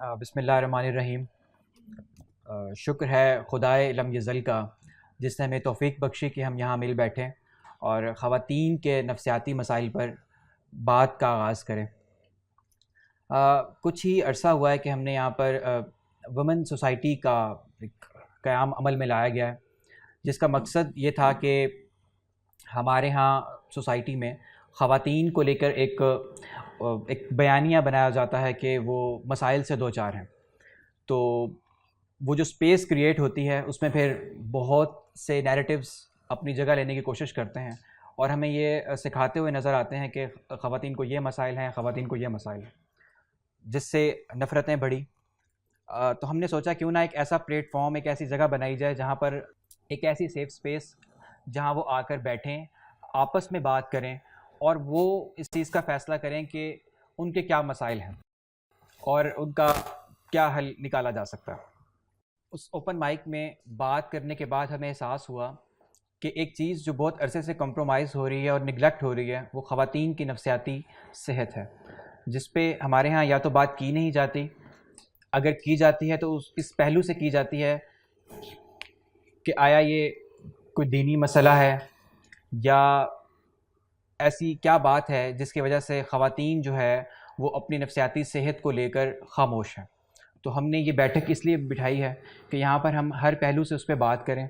बिस्मिल्लाहिर्रहमानिर्रहीम। शुक्र है खुदाए लम यज़ल का जिसने हमें तौफ़ीक बख्शी कि हम यहाँ मिल बैठें और ख़वातीन के नफ़सियाती मसाइल पर बात का आगाज़ करें। कुछ ही अरसा हुआ है कि हमने यहाँ पर वुमेन सोसाइटी का एक क़याम अमल में लाया गया है, जिसका मकसद ये था कि हमारे यहाँ सोसाइटी में ख़वातीन को लेकर एक बयानिया बनाया जाता है कि वो मसाइल से दो चार हैं। तो वो जो स्पेस क्रिएट होती है उसमें फिर बहुत से नैरेटिव्स अपनी जगह लेने की कोशिश करते हैं और हमें ये सिखाते हुए नज़र आते हैं कि ख़वातीन को ये मसाइल हैं, ख़वातीन को ये मसाइल हैं, जिससे नफ़रतें बढ़ी। तो हमने सोचा क्यों ना एक ऐसा प्लेटफॉर्म, एक ऐसी जगह बनाई जाए जहाँ पर एक ऐसी सेफ़ स्पेस जहाँ वो आकर बैठें, आपस में बात करें और वो इस चीज़ का फ़ैसला करें कि उनके क्या मसाइल हैं और उनका क्या हल निकाला जा सकता है। उस ओपन माइक में बात करने के बाद हमें एहसास हुआ कि एक चीज़ जो बहुत अरसे से कंप्रोमाइज़ हो रही है और निगलेक्ट हो रही है, वो ख़वातीन की नफ़सियाती सेहत है, जिस पे हमारे यहाँ या तो बात की नहीं जाती, अगर की जाती है तो इस पहलू से की जाती है कि आया ये कोई दीनी मसला है या ऐसी क्या बात है जिसकी वजह से ख़वातीन जो है वो अपनी नफ़सियाती सेहत को लेकर ख़ामोश हैं। तो हमने ये बैठक इसलिए बिठाई है कि यहाँ पर हम हर पहलू से उस पर बात करें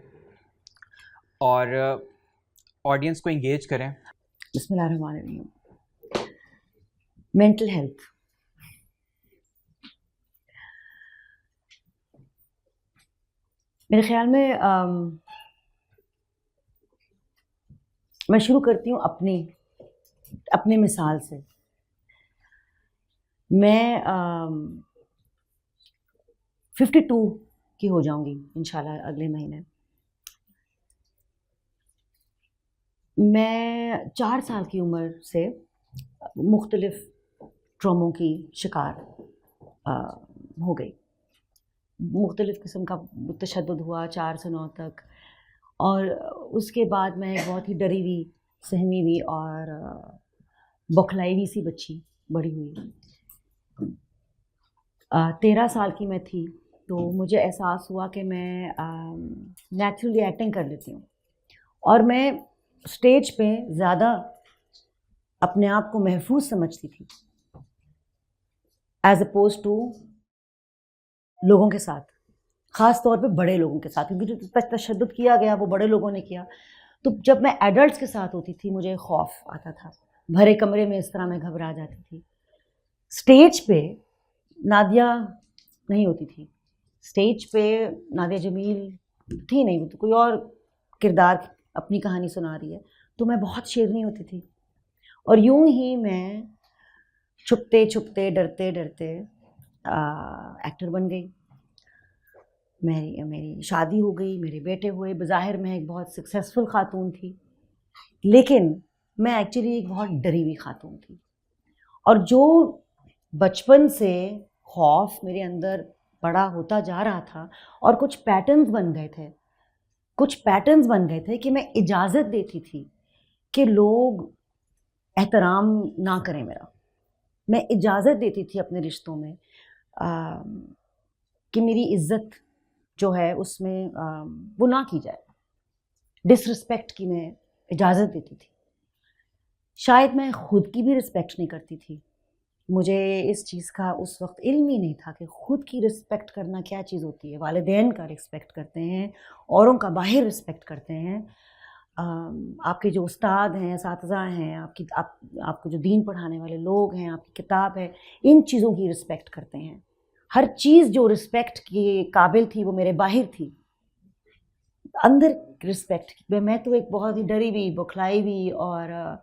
और ऑडियंस को इंगेज करें। बिस्मिल्लाहिर्रहमानिर्रहीम। मेंटल हेल्थ, मेरे ख्याल में मैं शुरू करती हूँ अपनी मिसाल से। मैं 52 की हो जाऊंगी इंशाल्लाह अगले महीने। मैं 4 साल की उम्र से मुख्तलिफ ट्रॉमों की शिकार हो गई। मुख्तलिफ किस्म का तशद्दुद हुआ 4 से 9 तक, और उसके बाद मैं एक बहुत ही डरी हुई, सहमी हुई और बौखलाई हुई सी बच्ची बड़ी हुई। 13 साल की मैं थी तो मुझे एहसास हुआ कि मैं नेचुरली एक्टिंग कर लेती हूँ और मैं स्टेज पे ज़्यादा अपने आप को महफूज समझती थी एज अपोज टू लोगों के साथ, ख़ास तौर पे बड़े लोगों के साथ, क्योंकि जो तशद्दुद किया गया वो बड़े लोगों ने किया। तो जब मैं एडल्ट्स के साथ होती थी मुझे खौफ आता था, भरे कमरे में इस तरह मैं घबरा जाती थी। स्टेज पे नादिया नहीं होती थी, स्टेज पे नादिया जमील थी नहीं, तो कोई और किरदार अपनी कहानी सुना रही है, तो मैं बहुत शेरनी होती थी। और यूं ही मैं छुपते छुपते डरते डरते एक्टर बन गई। मेरी शादी हो गई, मेरे बेटे हुए। बज़ाहिर मैं एक बहुत सक्सेसफुल ख़ातून थी, लेकिन मैं एक्चुअली एक बहुत डरी हुई ख़ातून थी। और जो बचपन से खौफ मेरे अंदर बड़ा होता जा रहा था और कुछ पैटर्न्स बन गए थे कि मैं इजाज़त देती थी कि लोग एहतराम ना करें मेरा। मैं इजाज़त देती थी अपने रिश्तों में कि मेरी इज़्ज़त जो है उसमें वो ना की जाए, डिसरिस्पेक्ट की मैं इजाज़त देती थी। शायद मैं ख़ुद की भी रिस्पेक्ट नहीं करती थी। मुझे इस चीज़ का उस वक्त इल्म ही नहीं था कि ख़ुद की रिस्पेक्ट करना क्या चीज़ होती है। वालिदैन का रिस्पेक्ट करते हैं, औरों का बाहर रिस्पेक्ट करते हैं, आपके जो उस्ताद हैं, असातिज़ा हैं, आपको जो दीन पढ़ाने वाले लोग हैं, आपकी किताब है, इन चीज़ों की रिस्पेक्ट करते हैं। हर चीज़ जो रिस्पेक्ट के काबिल थी वो मेरे बाहर थी, अंदर रिस्पेक्ट। मैं तो एक बहुत ही डरी हुई, बौखलाई हुई और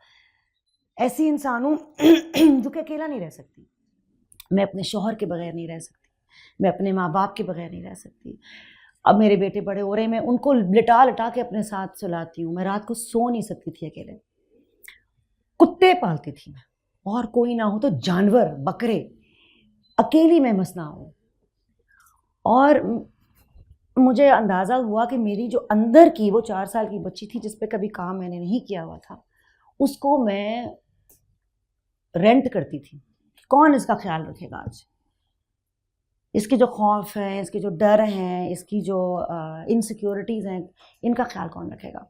ऐसी इंसान हूँ जो कि अकेला नहीं रह सकती। मैं अपने शौहर के बगैर नहीं रह सकती, मैं अपने माँ बाप के बगैर नहीं रह सकती। अब मेरे बेटे बड़े हो रहे हैं, मैं उनको लिटा लिटा के अपने साथ सुलाती हूँ। मैं रात को सो नहीं सकती थी अकेले। कुत्ते पालती थी मैं, और कोई ना हो तो जानवर, बकरे, अकेली मैं मसना हूँ। और मुझे अंदाज़ा हुआ कि मेरी जो अंदर की वो 4 साल की बच्ची थी जिस पे कभी काम मैंने नहीं किया हुआ था, उसको मैं रेंट करती थी। कौन इसका ख्याल रखेगा आज? इसके जो खौफ हैं, इसके जो डर हैं, इसकी जो इनसिक्योरिटीज़ हैं, इनका ख्याल कौन रखेगा?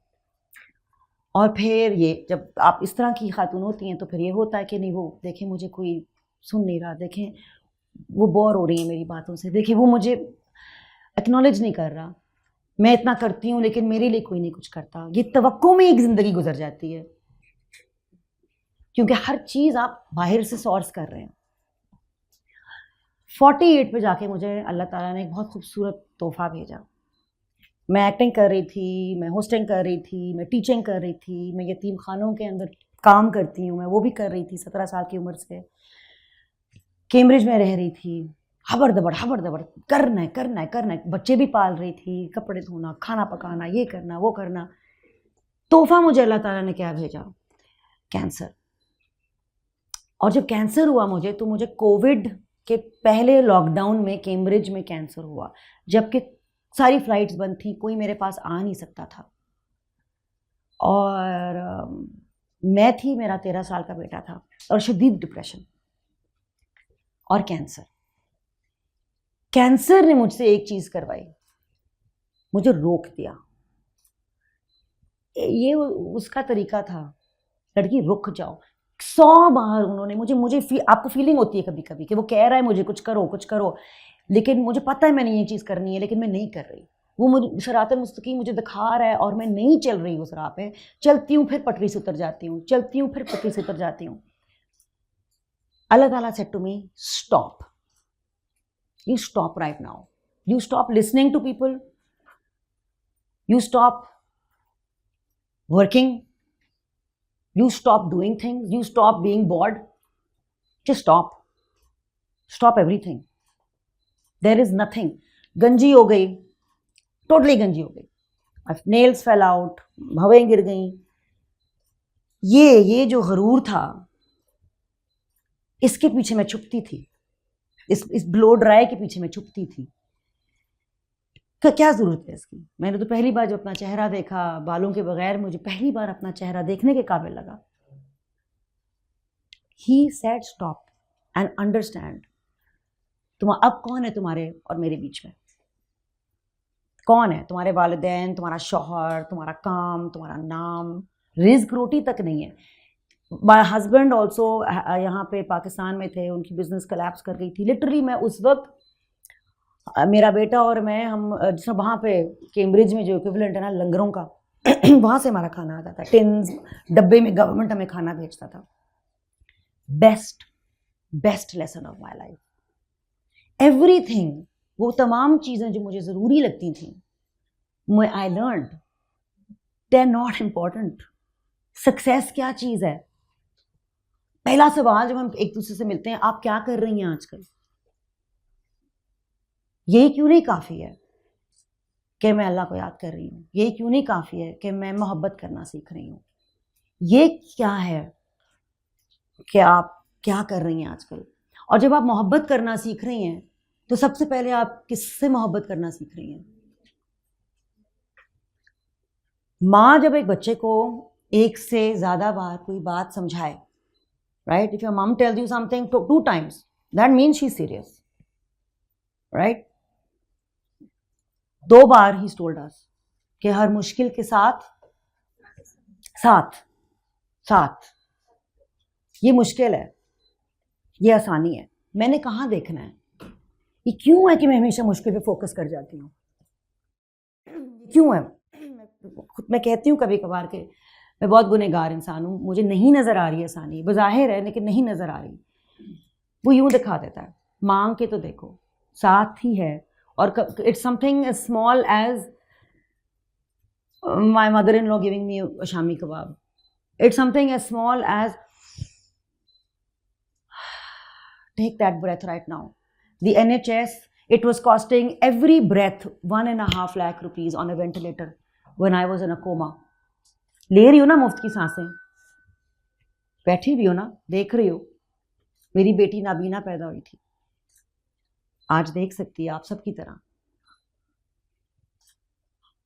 और फिर ये जब आप इस तरह की खातून होती हैं तो फिर ये होता है कि नहीं, वो देखें मुझे कोई सुन नहीं रहा, देखें वो बोर हो रही है मेरी बातों से, देखें वो मुझे एक्नॉलेज नहीं कर रहा, मैं इतना करती हूँ लेकिन मेरे लिए कोई नहीं कुछ करता। ये तवक्को में एक ज़िंदगी गुजर जाती है, क्योंकि हर चीज़ आप बाहर से सोर्स कर रहे हैं। 48 पे जाके मुझे अल्लाह ताला ने एक बहुत खूबसूरत तोहफा भेजा। मैं एक्टिंग कर रही थी, मैं होस्टिंग कर रही थी, मैं टीचिंग कर रही थी, मैं यतीम खानों के अंदर काम करती हूँ, मैं वो भी कर रही थी 17 साल की उम्र से। कैम्ब्रिज में रह रही थी, हबड़ दबड़ करना है करना है करना है, बच्चे भी पाल रही थी, कपड़े धोना, खाना पकाना, ये करना वो करना। तोहफा मुझे अल्लाह ताला ने क्या भेजा? कैंसर। और जब कैंसर हुआ मुझे, तो मुझे कोविड के पहले लॉकडाउन में कैम्ब्रिज में कैंसर हुआ, जबकि सारी फ्लाइट्स बंद थी, कोई मेरे पास आ नहीं सकता था। और मैं थी, मेरा 13 साल का बेटा था, और शदीद डिप्रेशन और कैंसर। कैंसर ने मुझसे एक चीज़ करवाई, मुझे रोक दिया। ये उसका तरीका था, लड़की रुक जाओ। 100 बार उन्होंने मुझे आपको फीलिंग होती है कभी कभी कि वो कह रहा है मुझे कुछ करो, लेकिन मुझे पता है मैंने ये चीज़ करनी है, लेकिन मैं नहीं कर रही। वो मुझे सिरातल मुस्तकीम मुझे दिखा रहा है और मैं नहीं चल रही उस राह पे। चलती हूँ फिर पटरी से उतर जाती हूँ, चलती हूँ फिर पटरी से उतर जाती हूँ। अल्लाह ताला said to me, stop, you stop right now, you stop listening to people, you stop working, you stop doing things, you stop being bored, just stop everything. There is nothing. गंजी हो गई, टोटली गंजी हो गई, nails fell out, भवें गिर गई। ये जो गरूर था, इसके पीछे मैं छुपती थी, इस ब्लो ड्राई के पीछे मैं छुपती थी। क्या जरूरत है इसकी? मैंने तो पहली बार जब अपना चेहरा देखा बालों के बगैर, मुझे पहली बार अपना चेहरा देखने के काबिल लगा। He said stop and understand. अब कौन है तुम्हारे और मेरे बीच में? कौन है? तुम्हारे वालिदैन, तुम्हारा शौहर, तुम्हारा काम, तुम्हारा नाम, रिज़्क रोटी तक नहीं है। माय हस्बैंड ऑल्सो यहाँ पे पाकिस्तान में थे, उनकी बिजनेस कोलैप्स कर गई थी। लिटरली मैं उस वक्त, मेरा बेटा और मैं, हम जैसे वहाँ पे कैम्ब्रिज में जो इक्विवेलेंट है ना लंगरों का, वहाँ से हमारा खाना आता था, टिन्स डब्बे में गवर्नमेंट हमें खाना भेजता था। Best lesson of my life, everything, वो तमाम चीज़ें जो मुझे ज़रूरी लगती थी, I learned they are not important. Success क्या चीज़ है? पहला सवाल जब हम एक दूसरे से मिलते हैं, आप क्या कर रही हैं आजकल? यही क्यों नहीं काफ़ी है कि मैं अल्लाह को याद कर रही हूँ? यही क्यों नहीं काफ़ी है कि मैं मोहब्बत करना सीख रही हूँ? ये क्या है कि आप क्या कर रही हैं आजकल? और जब आप मोहब्बत करना सीख रही हैं, तो सबसे पहले आप किससे मोहब्बत करना सीख रही हैं? माँ जब एक बच्चे को एक से ज़्यादा बार कोई बात समझाए, right? If your mom tells you something 2 times, that means she's serious, right? 2 bar he's told us कि हर मुश्किल के साथ ये मुश्किल है, ये आसानी है। मैंने कहाँ देखना है? ये क्यों है कि मैं हमेशा मुश्किल पे फोकस कर जाती हूँ? क्यों है? मैं कहती हूँ कभी कभार के मैं बहुत गुनहगार इंसान हूँ, मुझे नहीं नज़र आ रही आसानी, बज़ाहिर है लेकिन नहीं नज़र आ रही। वो यूँ दिखा देता है, मांग के तो देखो, साथ ही है। और it's something as small as my mother in law giving me shami kebab, it's something as small as take that breath right now. The NHS, it was costing every breath 1.5 lakh rupees on a ventilator when I was in a coma. ले रही हो ना मुफ्त की सांसें, बैठी भी हो ना, देख रही हो। मेरी बेटी नाबीना पैदा हुई थी, आज देख सकती है आप सबकी तरह।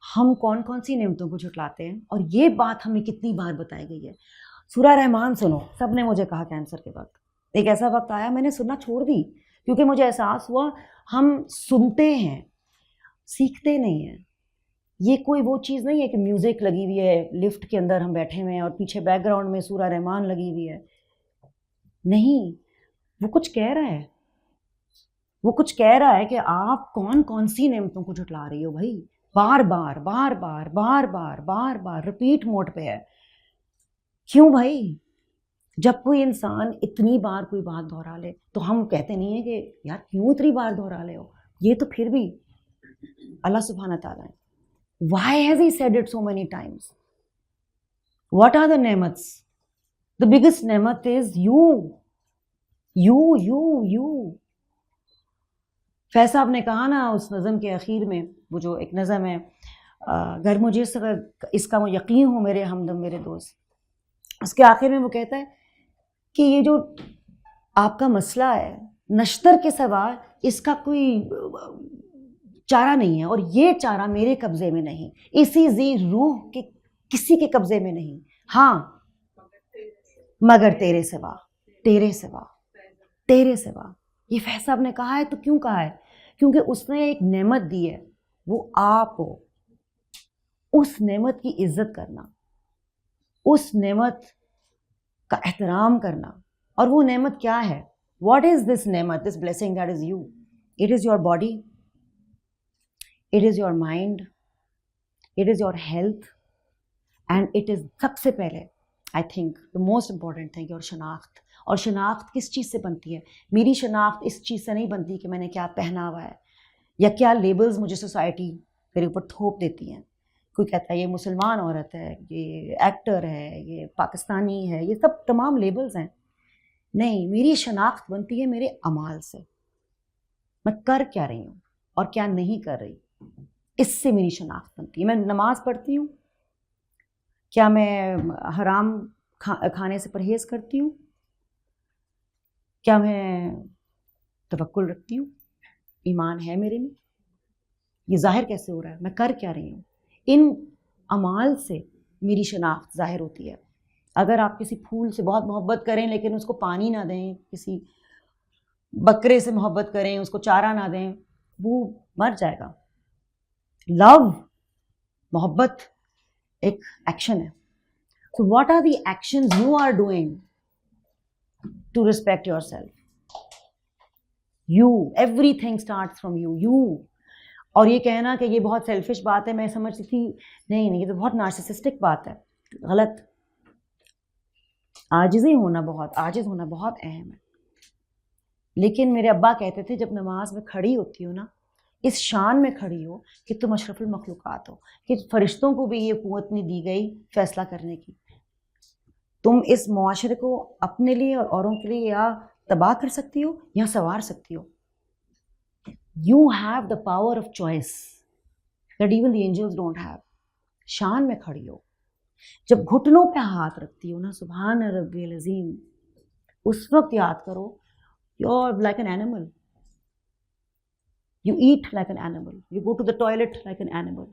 हम कौन कौन सी नेमतों को झुटलाते हैं, और ये बात हमें कितनी बार बताई गई है। सूरह रहमान सुनो, सब ने मुझे कहा कैंसर के वक्त, एक ऐसा वक्त आया मैंने सुनना छोड़ दी, क्योंकि मुझे एहसास हुआ हम सुनते हैं, सीखते नहीं हैं। ये कोई वो चीज़ नहीं है कि म्यूज़िक लगी हुई है, लिफ्ट के अंदर हम बैठे हुए हैं और पीछे बैकग्राउंड में सूरा रहमान लगी हुई है। नहीं, वो कुछ कह रहा है, वो कुछ कह रहा है कि आप कौन कौन सी नेमतों को झुटला रही हो भाई। बार बार बार बार बार बार बार बार रिपीट मोड पे है। क्यों भाई? जब कोई इंसान इतनी बार कोई बात दोहरा ले तो हम कहते नहीं है कि यार क्यों इतनी बार दोहरा ले हो। ये तो फिर भी अल्लाह सुब्हाना ताला है। Why has he said it so many times? What are the ne'mats? The biggest ne'mat is you. You. Faiz साहब ने कहा ना उस नज़म के आखिर में, वो जो एक नज़म है, अगर मुझे इसका वो यकीन हो मेरे हमदम मेरे दोस्त, उसके आखिर में वो कहता है कि ये जो आपका मसला है, नश्तर के सिवा इसका कोई चारा नहीं है, और ये चारा मेरे कब्जे में नहीं, इसी जी रूह के किसी के कब्जे में नहीं। हाँ, मगर तेरे सिवा, तेरे सिवा, तेरे सिवा। ये फैज साहब ने कहा है। तो क्यों कहा है? क्योंकि उसने एक नेमत दी है, वो आप हो। उस नेमत की इज्जत करना, उस नेमत का एहतराम करना। और वो नेमत क्या है? व्हाट इज दिस नेमत, this blessing that is you? It is your body, it is your mind, it is your health, and it is सबसे पहले I think the most important thing your शनाख्त। और शनाख्त किस चीज़ से बनती है? मेरी शनाख्त इस चीज़ से नहीं बनती कि मैंने क्या पहना हुआ है या क्या लेबल्स मुझे सोसाइटी मेरे ऊपर थोप देती हैं। कोई कहता है ये मुसलमान औरत है, ये एक्टर है, ये पाकिस्तानी है, ये सब तमाम लेबल्स हैं। नहीं, मेरी शनाख्त बनती है मेरे अमाल से। मैं कर क्या रही हूँ और क्या नहीं कर रही, इससे मेरी शनाख्त बनती है। मैं नमाज पढ़ती हूँ, क्या मैं हराम खाने से परहेज़ करती हूँ, क्या मैं तवक्कुल रखती हूँ, ईमान है मेरे में, ये जाहिर कैसे हो रहा है, मैं कर क्या रही हूँ। इन अमाल से मेरी शनाख्त जाहिर होती है। अगर आप किसी फूल से बहुत मोहब्बत करें लेकिन उसको पानी ना दें, किसी बकरे से मोहब्बत करें उसको चारा ना दें, वो मर जाएगा। लव, मोहब्बत एक एक्शन है। So what are the actions you are doing to respect yourself? You, everything starts from you. You. और ये कहना कि ये बहुत सेल्फिश बात है, मैं समझती थी नहीं, ये तो बहुत नार्सिसिस्टिक बात है, गलत। आजिज़ होना बहुत अहम है। लेकिन मेरे अब्बा कहते थे जब नमाज में खड़ी होती हो ना, इस शान में खड़ी हो कि तुम अशरफुल मखलूक़ात हो, कि फरिश्तों को भी ये क़ुव्वत नहीं दी गई फैसला करने की। तुम इस मुआशरे को अपने लिए और औरों के लिए या तबाह कर सकती हो या संवार सकती हो। You have the power of choice that even the angels don't have. शान में खड़ी हो, जब घुटनों पे हाथ रखती हो ना, सुभान रब्बिल अज़ीम, उस वक्त याद करो you are like an animal, you eat like an animal, you go to the toilet like an animal,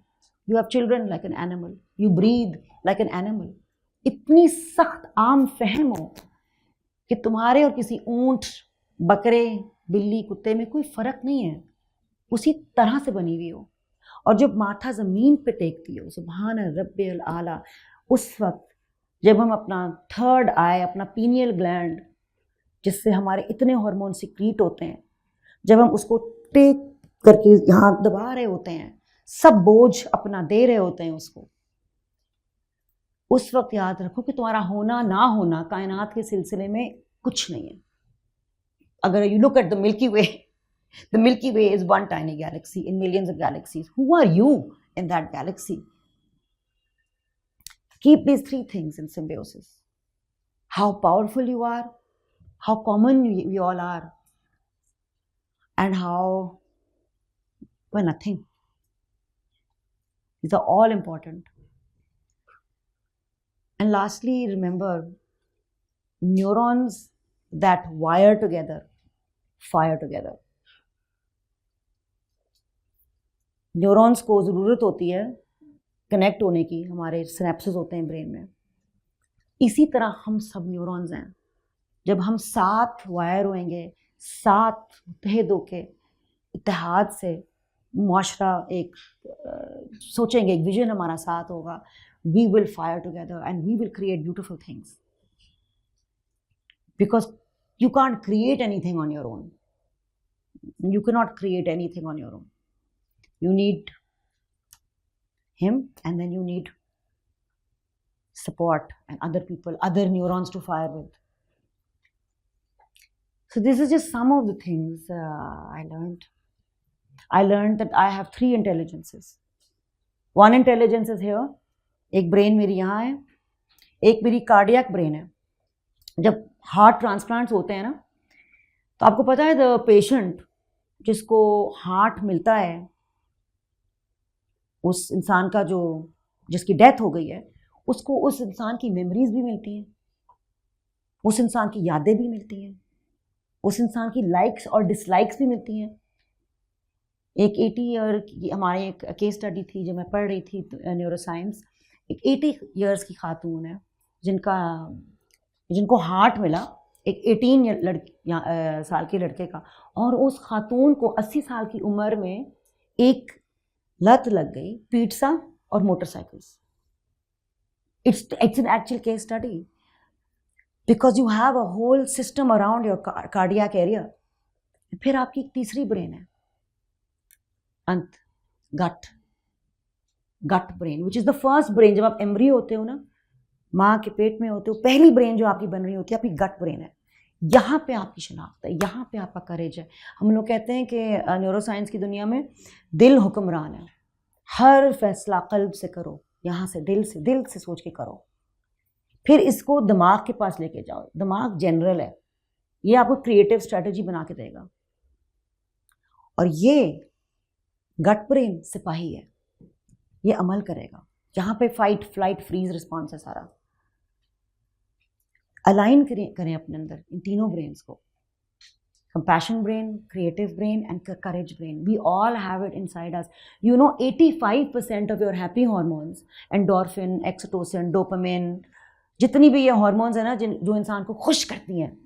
you have children like an animal, you breathe like an animal. इतनी सख्त आम फहम हो कि तुम्हारे और किसी ऊंट, बकरे, बिल्ली, कुत्ते में कोई फ़र्क नहीं है, उसी तरह से बनी हुई हो। और जब माथा ज़मीन पे टेकती हो, सुभान रब्बिल आला, उस वक्त जब हम अपना थर्ड आई, अपना पीनियल ग्लैंड जिससे हमारे इतने हार्मोन सिक्रीट होते हैं, जब हम उसको टेक करके यहाँ दबा रहे होते हैं, सब बोझ अपना दे रहे होते हैं उसको, उस वक्त याद रखो कि तुम्हारा होना ना होना कायनात के सिलसिले में कुछ नहीं है। अगर you look at the Milky Way is one tiny galaxy in millions of galaxies. Who are you in that galaxy? Keep these three things in symbiosis. How powerful you are, how common we all are, and how we're nothing. These are all important. And lastly, remember, neurons that wire together fire together. Neurons को ज़रूरत होती है connect होने की, हमारे synapses होते हैं brain में। इसी तरह हम सब न्यूरॉन्स हैं। जब हम साथ वायर होएंगे, साथ मुत्तहिद होके इत्तेहाद से मुआशरा एक सोचेंगे, एक विजन हमारा साथ होगा, we will fire together and we will create beautiful things. Because you can't create anything on your own. You cannot create anything on your own. You need him, and then you need support and other people, other neurons to fire with. So this is just some of the things I learned. I learned that I have 3 intelligences. One intelligence is here. एक brain मेरी यहाँ है, एक मेरी cardiac brain है. जब heart transplants होते हैं ना, तो आपको पता है द पेशेंट जिसको हार्ट मिलता है, उस इंसान का जो जिसकी डेथ हो गई है, उसको उस इंसान की मेमोरीज भी मिलती हैं, उस इंसान की यादें भी मिलती हैं, उस इंसान की लाइक्स और डिसलाइक्स भी मिलती हैं. एक 80 ईयर की हमारी एक केस स्टडी थी जो मैं पढ़ रही थी न्यूरोसाइंस. एक 80 ईयर्स की खातून है जिनको हार्ट मिला एक 18 साल के लड़के का, और उस खातून को 80 साल की उम्र में एक लत लग गई पिज़्ज़ा और motorcycles. It's an actual case study because you have a whole system around your cardiac area. फिर आपकी एक तीसरी ब्रेन है, and gut brain, which is the first brain. जब आप एम्ब्रियो होते हो ना, माँ के पेट में होते हो, पहली ब्रेन जो आपकी बन रही होती है आपकी गट ब्रेन है. यहाँ पे आपकी शनाख्त है, यहाँ पे आपका करेज है. हम लोग कहते हैं कि न्यूरोसाइंस की दुनिया में दिल हुक्मरान है. हर फैसला कल्ब से करो, यहाँ से दिल से सोच के करो. फिर इसको दिमाग के पास लेके जाओ. दिमाग जनरल है, ये आपको क्रिएटिव स्ट्रेटजी बना के देगा. और ये गट ब्रेन सिपाही है, ये अमल करेगा. जहाँ पे फाइट फ्लाइट फ्रीज रिस्पॉन्स है सारा. अलाइन करें अपने अंदर इन तीनों ब्रेन्स को. compassion brain, creative brain and courage brain. We all have it inside us. You know, 85% of your happy hormones, endorphin, oxytocin, dopamine, जितनी भी ये हार्मोन्स है ना जो इंसान को खुश करती हैं,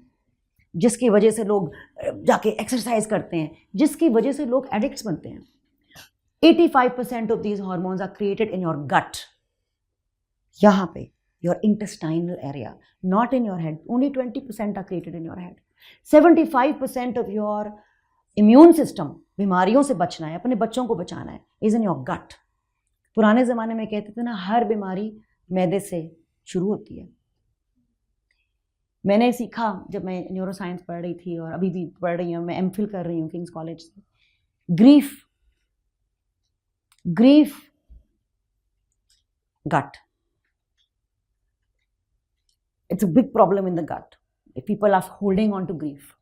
जिसकी वजह से लोग जाके एक्सरसाइज करते हैं, जिसकी वजह से लोग एडिक्ट्स बनते हैं, 85% of these hormones are created in your gut. यहाँ पे your intestinal area, not in your head. Only 20% are created in your head. 75% of your immune system, बीमारियों से बचना है, अपने बच्चों को बचाना है, is in your gut. पुराने ज़माने में कहते थे ना, हर बीमारी मैदे से शुरू होती है. मैंने सीखा जब मैं न्यूरोसाइंस पढ़ रही थी, और अभी भी पढ़ रही हूँ, मैं एमफिल कर रही हूँ किंग्स कॉलेज से. Grief gut. It's a big problem in the gut. If people are holding on to grief.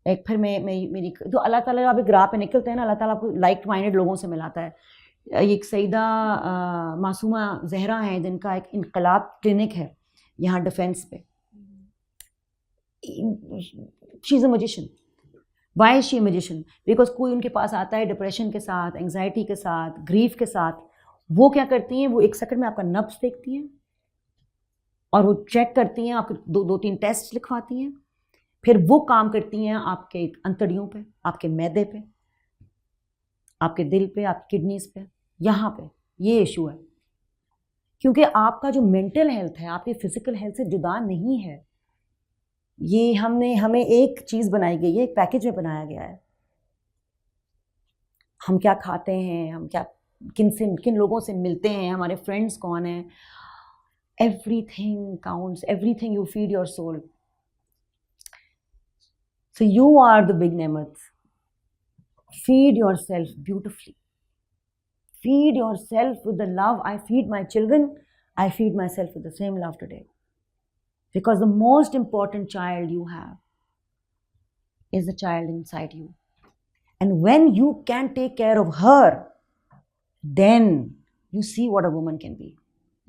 एक फिर मेरी तो अल्लाह ताला आप एक राह पे निकलते हैं ना, अल्लाह ताला आपको लाइक माइंडेड लोगों से मिलाता है. एक सईदा मासूमा जहरा हैं जिनका एक इनकलाब क्लिनिक है यहाँ डिफेंस पे. She is a magician. Why she magician? Because कोई उनके पास आता है डिप्रेशन के साथ, एंग्जाइटी के साथ, ग्रीफ के साथ, वो क्या करती हैं, वो 1 सेकंड में आपका नब्ज देखती हैं और वो चेक करती हैं, आपके 2-3 टेस्ट लिखवाती हैं, फिर वो काम करती हैं आपके अंतड़ियों पे, आपके मैदे पे, आपके दिल पे, आपकी किडनीज पे. यहाँ पे ये इशू है, क्योंकि आपका जो मेंटल हेल्थ है आपकी फिजिकल हेल्थ से जुदा नहीं है. ये हमें एक चीज़ बनाई गई है, एक पैकेज में बनाया गया है. हम क्या खाते हैं, हम क्या किन लोगों से मिलते हैं, हमारे फ्रेंड्स कौन हैं, everything counts, everything you feed your soul. So you are the big nemat. Feed yourself beautifully. Feed yourself with the love I feed my children. I feed myself with the same love today. Because the most important child you have is the child inside you. And when you can take care of her, then you see what a woman can be.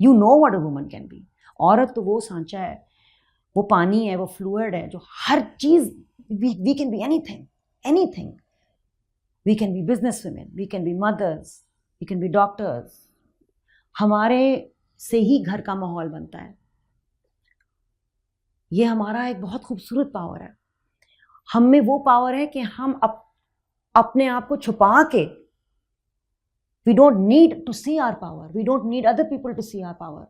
You know what a woman can be. औरत तो वो सांचा है, वो पानी है, वो fluid है, जो हर चीज़, we can be anything. We can be business women, we can be mothers, we can be doctors. हमारे से ही घर का माहौल बनता है. ये हमारा एक बहुत खूबसूरत पावर है. हम में वो पावर है कि हम अपने आप को छुपा के, we don't need to see our power, we don't need other people to see our power,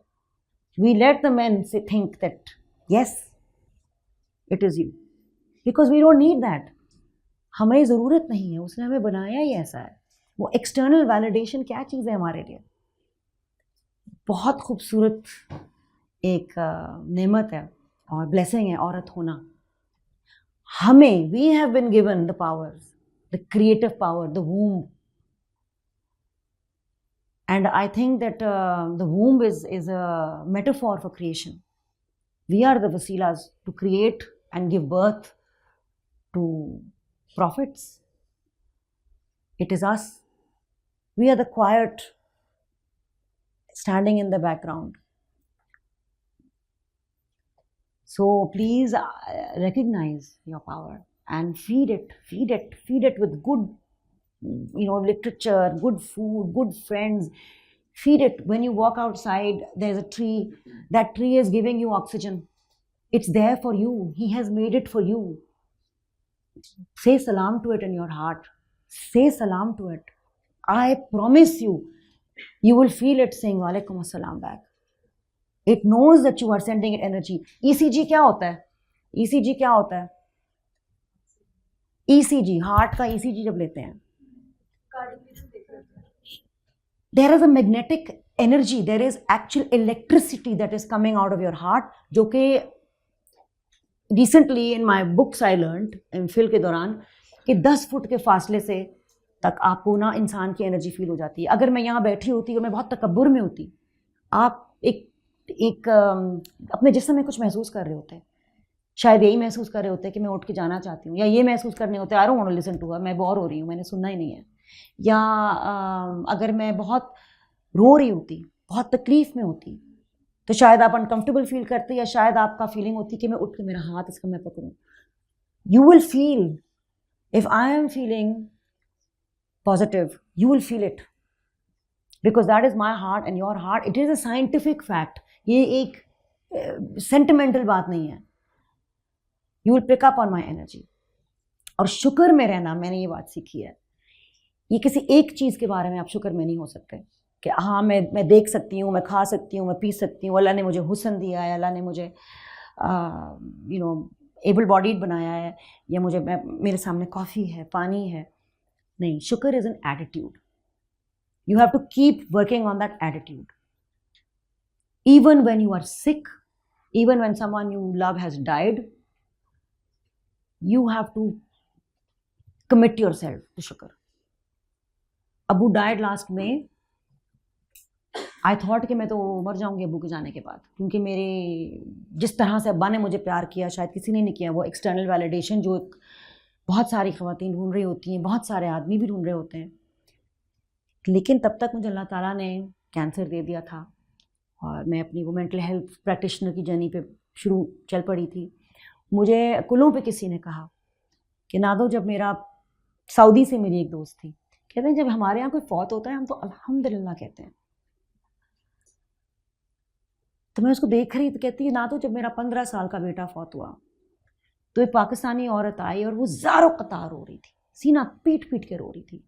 we let the men think that yes it is you, because we don't need that. हमें ज़रूरत नहीं है, उसने हमें बनाया ही ऐसा है. वो एक्सटर्नल वैलिडेशन क्या चीज़ है हमारे लिए? बहुत खूबसूरत एक नेमत है और ब्लेसिंग है औरत होना. हमें, we have been given the powers, the creative power, the womb. And I think that the womb is a metaphor for creation. We are the wasilas to create and give birth to prophets. It is us. We are the quiet standing in the background. So please recognize your power and feed it with good, literature, good food, good friends. Feed it. When you walk outside, there's a tree. That tree is giving you oxygen. It's there for you. He has made it for you. Say salam to it in your heart. Say salam to it. I promise you, you will feel it saying walaikum assalam back. It knows that you are sending it energy. ECG क्या होता है? ECG क्या होता है? ECG, heart का ECG जब लेते हैं, there is a magnetic energy, there is actual electricity that is coming out of your heart, जो कि recently in my books I learned MPhil के दौरान कि 10 फुट के फासले से तक आपको ना इंसान की एनर्जी फील हो जाती है. अगर मैं यहाँ बैठी होती और मैं बहुत तकब्बुर में होती, आप एक अपने जिस्म में कुछ महसूस कर रहे होते हैं, शायद यही महसूस कर रहे होते हैं कि मैं उठ के जाना चाहती हूँ, या ये महसूस करने होते हैं I don't want to listen to her, मैं बोर हो रही हूँ, मैंने सुनना ही नहीं है. या अगर मैं बहुत रो रही होती, बहुत तकलीफ में होती, तो शायद आप अनकंफर्टेबल फील करते, या शायद आपका फीलिंग होती कि मैं उठ के मेरा हाथ इसका मैं पकड़ूँ. You will feel, if I am feeling positive, you will feel it, because that is my heart and your heart. It is a scientific fact. ये एक सेंटिमेंटल बात नहीं है. You will pick up on my energy. और शुक्र में रहना, मैंने ये बात सीखी है, ये किसी एक चीज़ के बारे में आप शुक्र में नहीं हो सकते कि हाँ मैं देख सकती हूँ, मैं खा सकती हूँ, मैं पी सकती हूँ, अल्लाह ने मुझे हुस्न दिया है, अल्लाह ने मुझे एबल बॉडीड बनाया है, या मेरे सामने कॉफ़ी है, पानी है. नहीं, शुक्र is an attitude. You have to keep working on that attitude. Even when you are sick, even when someone you love has died, you have to commit yourself to shukr. Abu died last May. I thought कि मैं तो मर जाऊंगी अबू के जाने के बाद, क्योंकि मेरे जिस तरह से अब्बा ने मुझे प्यार किया शायद किसी ने नहीं किया. वो एक्सटर्नल वैलिडेशन जो बहुत सारी ख़वातीन ढूंढ रही होती हैं, बहुत सारे आदमी भी ढूंढ रहे होते हैं, लेकिन तब तक मुझे अल्लाह ताला ने कैंसर दे दिया था और मैं अपनी वो मेंटल हेल्थ प्रैक्टिशनर की जर्नी पे शुरू चल पड़ी थी. मुझे कुल्लों पे किसी ने कहा कि नादो, जब मेरा सऊदी से मेरी एक दोस्त थी, कहते हैं जब हमारे यहाँ कोई फौत होता है हम तो अल्हम्दुलिल्लाह कहते हैं. तो मैं उसको देख रही तो कहती है, नादो जब मेरा 15 साल का बेटा फौत हुआ तो एक पाकिस्तानी औरत आई और वो ज़ारो कतार रो रही थी, सीना पीट पीट के रो रही थी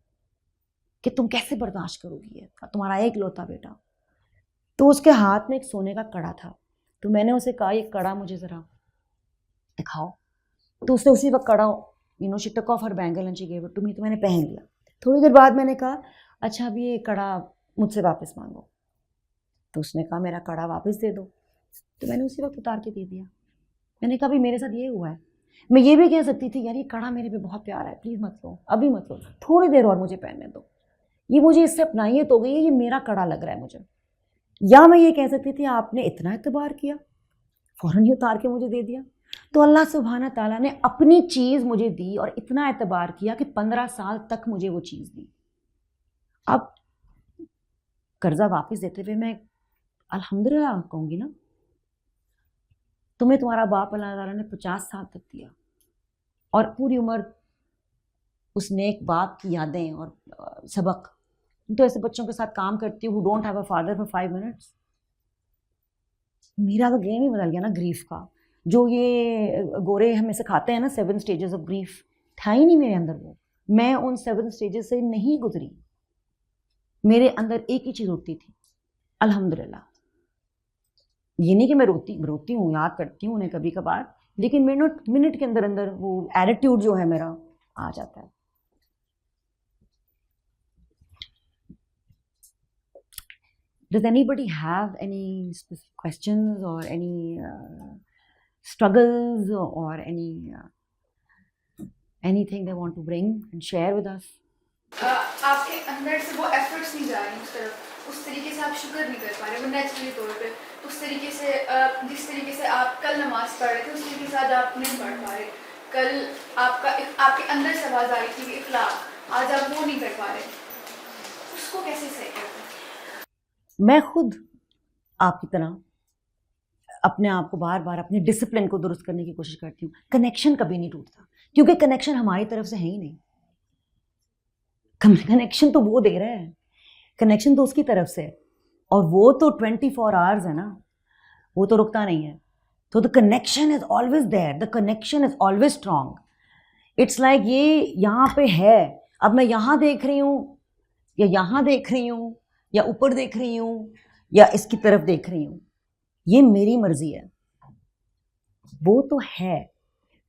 कि तुम कैसे बर्दाश्त करोगी है, तुम्हारा एक लौता बेटा. तो उसके हाथ में एक सोने का कड़ा था. तो मैंने उसे कहा, ये कड़ा मुझे ज़रा दिखाओ. तो उसने उसी वक्त कड़ा she took off her bangle and she gave it to me. तो मैंने पहन लिया. थोड़ी देर बाद मैंने कहा, अच्छा अभी ये कड़ा मुझसे वापस मांगो. तो उसने कहा मेरा कड़ा वापस दे दो. तो मैंने उसी वक्त उतार के दे दिया. मैंने कहा भाई मेरे साथ ये हुआ है. मैं ये भी कह सकती थी यार ये कड़ा मेरे पे बहुत प्यारा है, प्लीज़ मत लो, अभी मत लो, थोड़ी देर और मुझे पहनने दो, ये मुझे इससे अपनाइयत हो गई है, ये मेरा कड़ा लग रहा है मुझे. या मैं ये कह सकती थी आपने इतना एतबार किया, फ़ौरन ही उतार के मुझे दे दिया. तो अल्लाह सुब्हाना ताला ने अपनी चीज़ मुझे दी और इतना एतबार किया कि 15 साल तक मुझे वो चीज़ दी. अब कर्जा वापस देते हुए मैं अल्हम्दुलिल्लाह कहूँगी ना, तुम्हें तुम्हारा बाप अल्लाह ताला ने 50 साल तक दिया और पूरी उम्र उस नेक बाप की यादें और सबक. तो ऐसे बच्चों के साथ काम करती हूँ who don't have a father for 5 minutes. मेरा तो गेम ही बदल गया ना ग्रीफ का. जो ये गोरे हमें सिखाते हैं ना 7 स्टेजेस ऑफ ग्रीफ, था ही नहीं मेरे अंदर वो। मैं उन 7 स्टेजेस से नहीं गुजरी। मेरे अंदर एक ही चीज़ होती थी, अल्हम्दुलिल्लाह। ये नहीं कि मैं रोती हूँ, याद करती हूँ उन्हें कभी कभार, लेकिन मिनट के अंदर अंदर वो एटीट्यूड जो है मेरा आ जाता है। Does anybody have any specific questions or any struggles or anything they want to bring and share with us? आपके अंदर से वो एफर्ट्स नहीं जा रही उस तरफ, उस तरीके से आप शुक्र नहीं कर पा रहे वो नेचुरली तौर पे, उस तरीके से जिस तरीके से आप कल नमाज पढ़ रहे थे उस तरीके से आज आप नहीं पढ़ पा रहे। कल आपके अंदर से आवाज़ आ रही थी कि इखलाक, आज आप वो नहीं कर पा रहे, उसको कैसे सही करते हैं? मैं खुद आपकी तरह अपने आप को बार बार अपने डिसिप्लिन को दुरुस्त करने की कोशिश करती हूँ। कनेक्शन कभी नहीं टूटता, क्योंकि कनेक्शन हमारी तरफ से है ही नहीं। कनेक्शन तो वो दे रहा है, कनेक्शन तो उसकी तरफ से है, और वो तो 24 आवर्स है ना, वो तो रुकता नहीं है। तो the connection is always there, the connection is always strong. It's like ये यहाँ पे है, अब मैं यहाँ देख रही हूँ या यहाँ देख रही हूँ या ऊपर देख रही हूँ या इसकी तरफ देख रही हूँ, ये मेरी मर्जी है। वो तो है।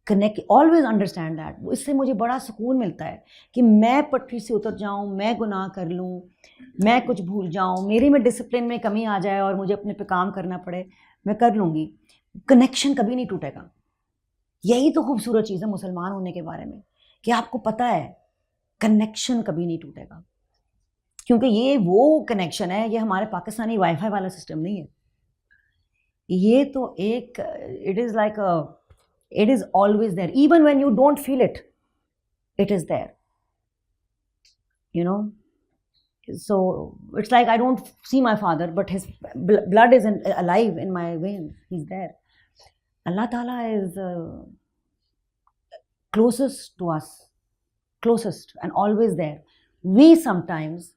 Connect, always understand that. इससे मुझे बड़ा सुकून मिलता है कि मैं पटरी से उतर जाऊँ, मैं गुनाह कर लूँ, मैं कुछ भूल जाऊँ, मेरे में डिसिप्लिन में कमी आ जाए और मुझे अपने पे काम करना पड़े, मैं कर लूँगी। कनेक्शन कभी नहीं टूटेगा। यही तो खूबसूरत चीज़ है मुसलमान होने के बारे में, कि आपको पता है कनेक्शन कभी नहीं टूटेगा, क्योंकि ये वो कनेक्शन है, ये हमारे पाकिस्तानी वाईफाई वाला सिस्टम नहीं है। ये तो एक, it is like it is always there, even when you don't feel it, it is there, you know. So it's like I don't see my father, but his blood is alive in my veins. He's there. Allah Ta'ala is closest to us, closest and always there. We sometimes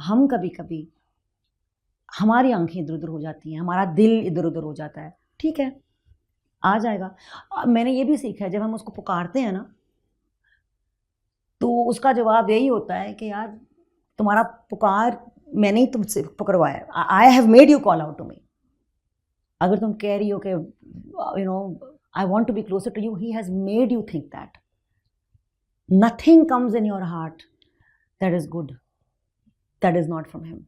हम कभी कभी हमारी आंखें इधर उधर हो जाती हैं, हमारा दिल इधर उधर हो जाता है, ठीक है, आ जाएगा। मैंने ये भी सीखा है, जब हम उसको पुकारते हैं ना, तो उसका जवाब यही होता है कि यार तुम्हारा पुकार मैंने ही तुमसे पकड़वाया, I have made you call out to me. अगर तुम कह रही हो कि you know I want to be closer to you, he has made you think that. Nothing comes in your heart that is good, that is not from him.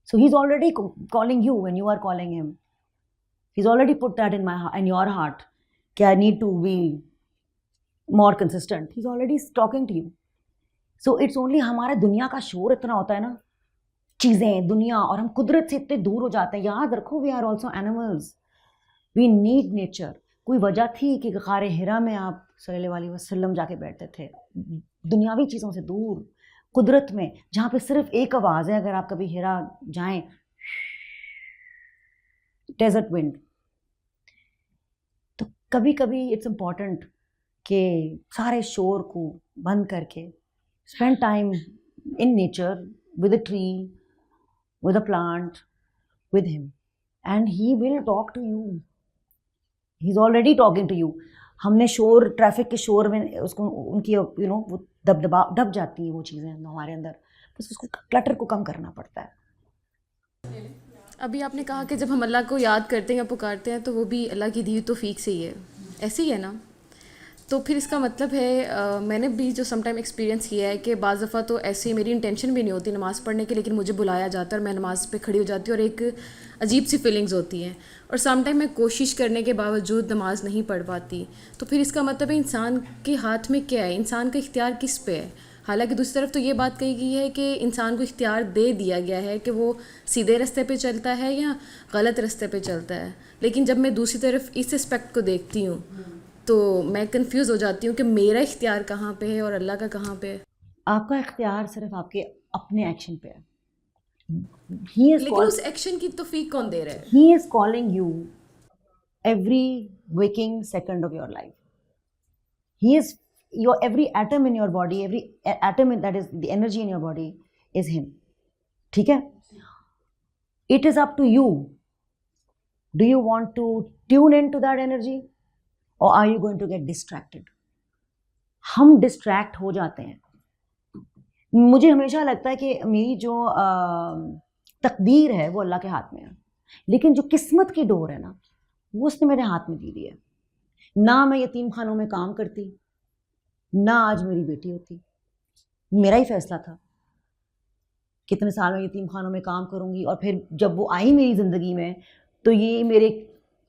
So he is already calling you when you are calling him. He's already put that in your heart कि I need to be more consistent. He's already talking to you. So it's only हमारा दुनिया का शोर इतना होता है ना, चीज़ें, दुनिया, और हम कुदरत से इतने दूर हो जाते हैं। याद रखो, we are also animals. We need nature. कोई वजह थी कि ग़ार हिरा में आप सल्लल्लाहु अलैहि वसल्लम जाके बैठते थे, दुनियावी चीज़ों से दूर, कुदरत में, जहाँ पे सिर्फ एक आवाज़ है। अगर आप कभी हिरा जाएं, डेजर्ट विंड। तो कभी कभी इट्स इम्पॉर्टेंट कि सारे शोर को बंद करके spend time in nature with a tree, with a plant, with him, and he will talk to you. He is already talking to you. हमने शोर, ट्रैफिक के शोर में उसको, उनकी यू नो वो दब जाती हैं वो चीज़ें हमारे अंदर, बस उसको, क्लटर को कम करना पड़ता है। अभी आपने कहा कि जब हम अल्लाह को याद करते हैं या पुकारते हैं तो वो भी अल्लाह की दी हुई तौफीक से ही है, ऐसे ही है ना? तो फिर इसका मतलब है मैंने भी जो समटाइम एक्सपीरियंस किया है कि बाज़ दफ़ा तो ऐसे ही मेरी इंटेंशन भी नहीं होती नमाज़ पढ़ने की, लेकिन मुझे बुलाया जाता है और मैं नमाज़ पे खड़ी हो जाती हूँ और एक अजीब सी फीलिंग्स होती हैं, और समटाइम मैं कोशिश करने के बावजूद नमाज़ नहीं पढ़ पाती। तो फिर इसका मतलब है इंसान के हाथ में क्या है, इंसान का इख्तियार किस पे है? हालांकि दूसरी तरफ तो ये बात कही गई है कि इंसान को इख्तियार दे दिया गया है कि वो सीधे रास्ते पे चलता है या गलत रास्ते पे चलता है, लेकिन जब मैं दूसरी तरफ इस एस्पेक्ट को देखती हूँ तो मैं कंफ्यूज हो जाती हूँ कि मेरा इख्तियार कहाँ पे है और अल्लाह का कहाँ पे है। आपका इख्तियार सिर्फ आपके अपने एक्शन पे है। लेकिन उस एक्शन की तौफीक कौन दे रहा है? He is calling you every waking second of your life. He is your every atom in your body, every atom that is the energy in your body is him. ठीक है? It is up to you Do you want to tune into that energy or are you going to get distracted? हम distract हो जाते हैं. मुझे हमेशा लगता है कि मेरी जो तकदीर है वो अल्लाह के हाथ में है, लेकिन जो किस्मत की डोर है ना वो उसने मेरे हाथ में दी दी है. ना मैं यतीम खानों में काम करती, ना आज मेरी बेटी होती. मेरा ही फैसला था कितने साल में यतीम खानों में काम करूँगी, और फिर जब वो आई मेरी ज़िंदगी में तो ये मेरे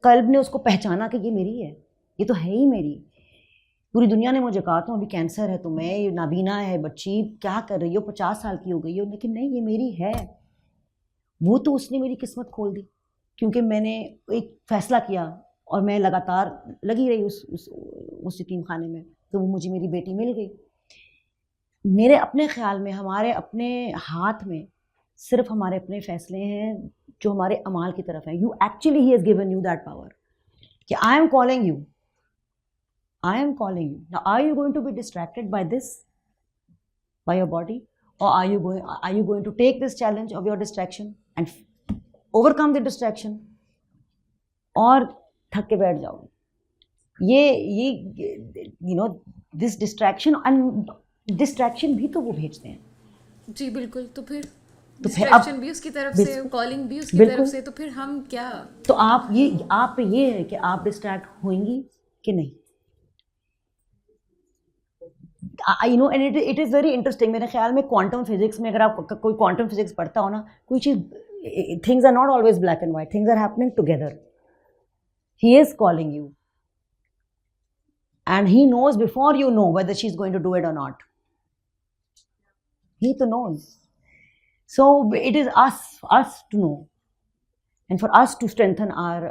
कल्ब ने उसको पहचाना कि ये मेरी है, ये तो है ही मेरी. पूरी दुनिया ने मुझे कहा तुम अभी कैंसर है तुम्हें, ये नाबीना है बच्ची, क्या कर रही हो, 50 साल की हो गई हो, लेकिन नहीं, ये मेरी है. वो तो उसने मेरी किस्मत खोल दी क्योंकि मैंने एक फ़ैसला किया और मैं लगातार लगी रही उस यतीम खाने में, तो वो मुझे मेरी बेटी मिल गई. मेरे अपने ख्याल में हमारे अपने हाथ में सिर्फ हमारे अपने फ़ैसले हैं जो हमारे अमाल की तरफ हैं. You actually he has given you that power कि I am calling you, I am calling you. Now, are you going to be distracted by this, by your body, or are you going to take this challenge of your distraction and overcome the distraction, और थक के बैठ जाओगे? ये this distraction and distraction भी तो वो भेजते हैं. जी बिल्कुल. तो फिर तो डिस्ट्रैक्शन भी उसकी तरफ से, कॉलिंग भी उसकी तरफ से, तो फिर हम क्या? तो आप पे ये है कि आप डिस्ट्रैक्ट होंगी कि नहीं. and it is very interesting. मेरे ख्याल में क्वांटम फिजिक्स में अगर आप कोई क्वांटम फिजिक्स पढ़ता हो ना, कोई चीज़, things are not always black and white, things are happening together. He is calling you and he knows before you know whether she's going to do it or not. He to knows. So it is us to know, and for us to strengthen our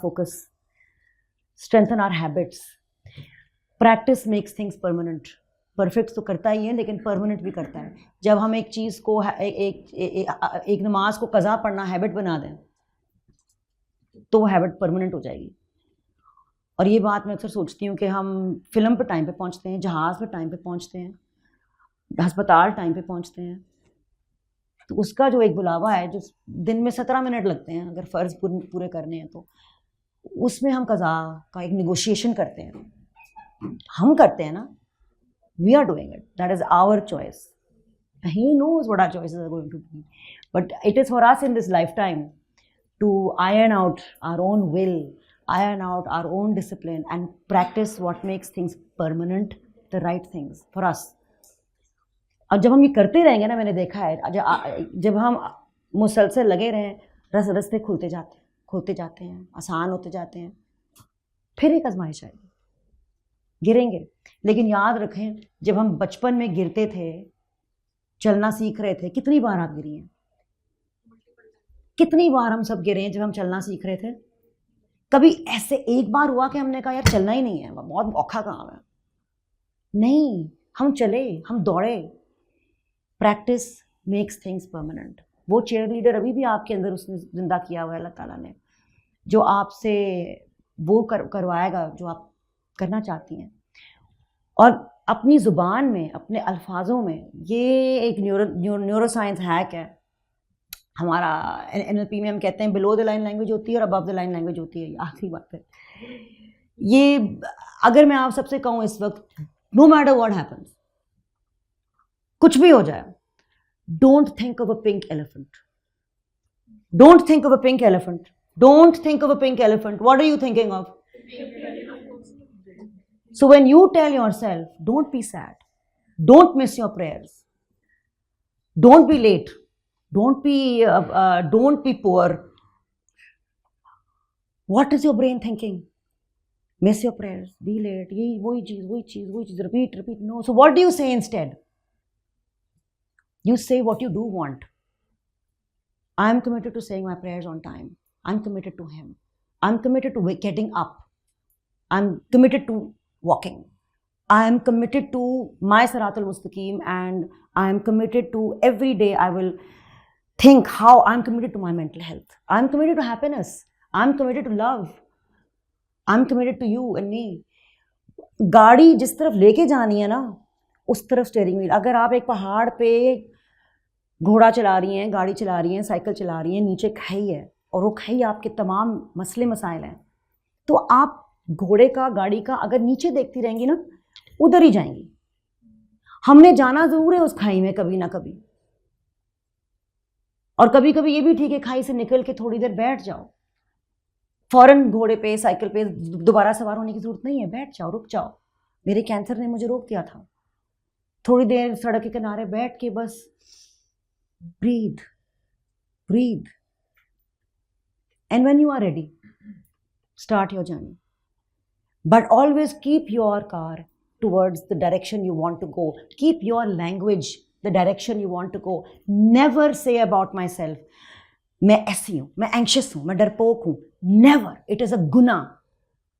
focus, strengthen our habits. Practice makes things permanent. Perfect तो करता ही है लेकिन permanent भी करता है. जब हम एक चीज़ को एक नमाज को कज़ा पढ़ना हैबिट बना दें तो वो हैबिट परमानेंट हो जाएगी. और ये बात मैं अक्सर सोचती हूँ कि हम फिल्म पे टाइम पे पहुँचते हैं, जहाज़ पे टाइम पे पहुँचते हैं, अस्पताल टाइम पे पहुँचते हैं, तो उसका जो एक बुलावा है जो दिन में 17 मिनट लगते हैं अगर फ़र्ज़ पूरे करने हैं, तो उसमें हम कज़ा का एक निगोशिएशन करते हैं. हम करते हैं ना, we are doing it. That is our choice. He knows what our choices are going to be. But it is for us in this lifetime to iron out our own will, iron out our own discipline and practice what makes things permanent, the right things for us. और जब हम ये करते रहेंगे ना, मैंने देखा है जब हम मुसलसल लगे रहें, रास्ते खुलते जाते हैं, आसान होते जाते हैं. फिर एक आजमाइश आएगी, गिरेंगे. लेकिन याद रखें, जब हम बचपन में गिरते थे, चलना सीख रहे थे, कितनी बार आप गिरी हैं? कितनी बार हम सब गिरे हैं जब हम चलना सीख रहे थे? कभी ऐसे एक बार हुआ कि हमने कहा यार चलना ही नहीं है, बहुत औखा काम है? नहीं, हम चले, हम दौड़े. Practice makes things permanent. वो चेयर लीडर अभी भी आपके अंदर उसने जिंदा किया हुआ है अल्लाह ताला ने, जो आपसे वो करवाएगा जो आप करना चाहती हैं. और अपनी ज़ुबान में, अपने अल्फाजों में, ये एक न्यूरो साइंस हैक है हमारा. NLP में हम कहते हैं बिलो द लाइन लैंग्वेज होती है और अबव द लाइन लैंग्वेज होती है. ये आखिरी बात है. ये अगर मैं आप सबसे कहूँ इस वक्त, नो मैटर व्हाट हैपन्स, कुछ भी हो जाए, don't think of a pink elephant. Don't think of a pink elephant. Don't think of a pink elephant. What are you thinking of? So when you tell yourself, don't be sad, don't miss your prayers, don't be late, don't be poor, what is your brain thinking? Miss your prayers, be late, ye wohi cheez, repeat. No. So what do you say instead? You say what you do want. I am committed to saying my prayers on time. I'm committed to him. I'm committed to getting up. I'm committed to walking. I am committed to my Siratul Mustaqim, and I am committed to every day I will think how I'm committed to my mental health. I'm committed to happiness. I'm committed to love. I'm committed to you and me. गाड़ी जिस तरफ लेके जानी है ना, उस तरफ steering wheel. अगर आप एक पहाड़ पे घोड़ा चला रही हैं, गाड़ी चला रही हैं, साइकिल चला रही हैं, नीचे खाई है, और वो खाई आपके तमाम मसले मसाइल हैं, तो आप घोड़े का, गाड़ी का अगर नीचे देखती रहेंगी ना, उधर ही जाएंगी। हमने जाना जरूर है उस खाई में कभी ना कभी, और कभी कभी ये भी ठीक है खाई से निकल के थोड़ी देर बैठ जाओ। फौरन घोड़े पे, साइकिल पे दोबारा सवार होने की जरूरत नहीं है, बैठ जाओ, रुक जाओ। मेरे कैंसर ने मुझे रोक दिया था। थोड़ी देर सड़क के किनारे बैठ के बस breathe breathe, and when you are ready start your journey. But always keep your car towards the direction you want to go. Keep your language the direction you want to go. Never say about myself, मैं ऐसी हूँ, मैं anxious हूँ, मैं डरपोक हूँ. Never. It is a guna.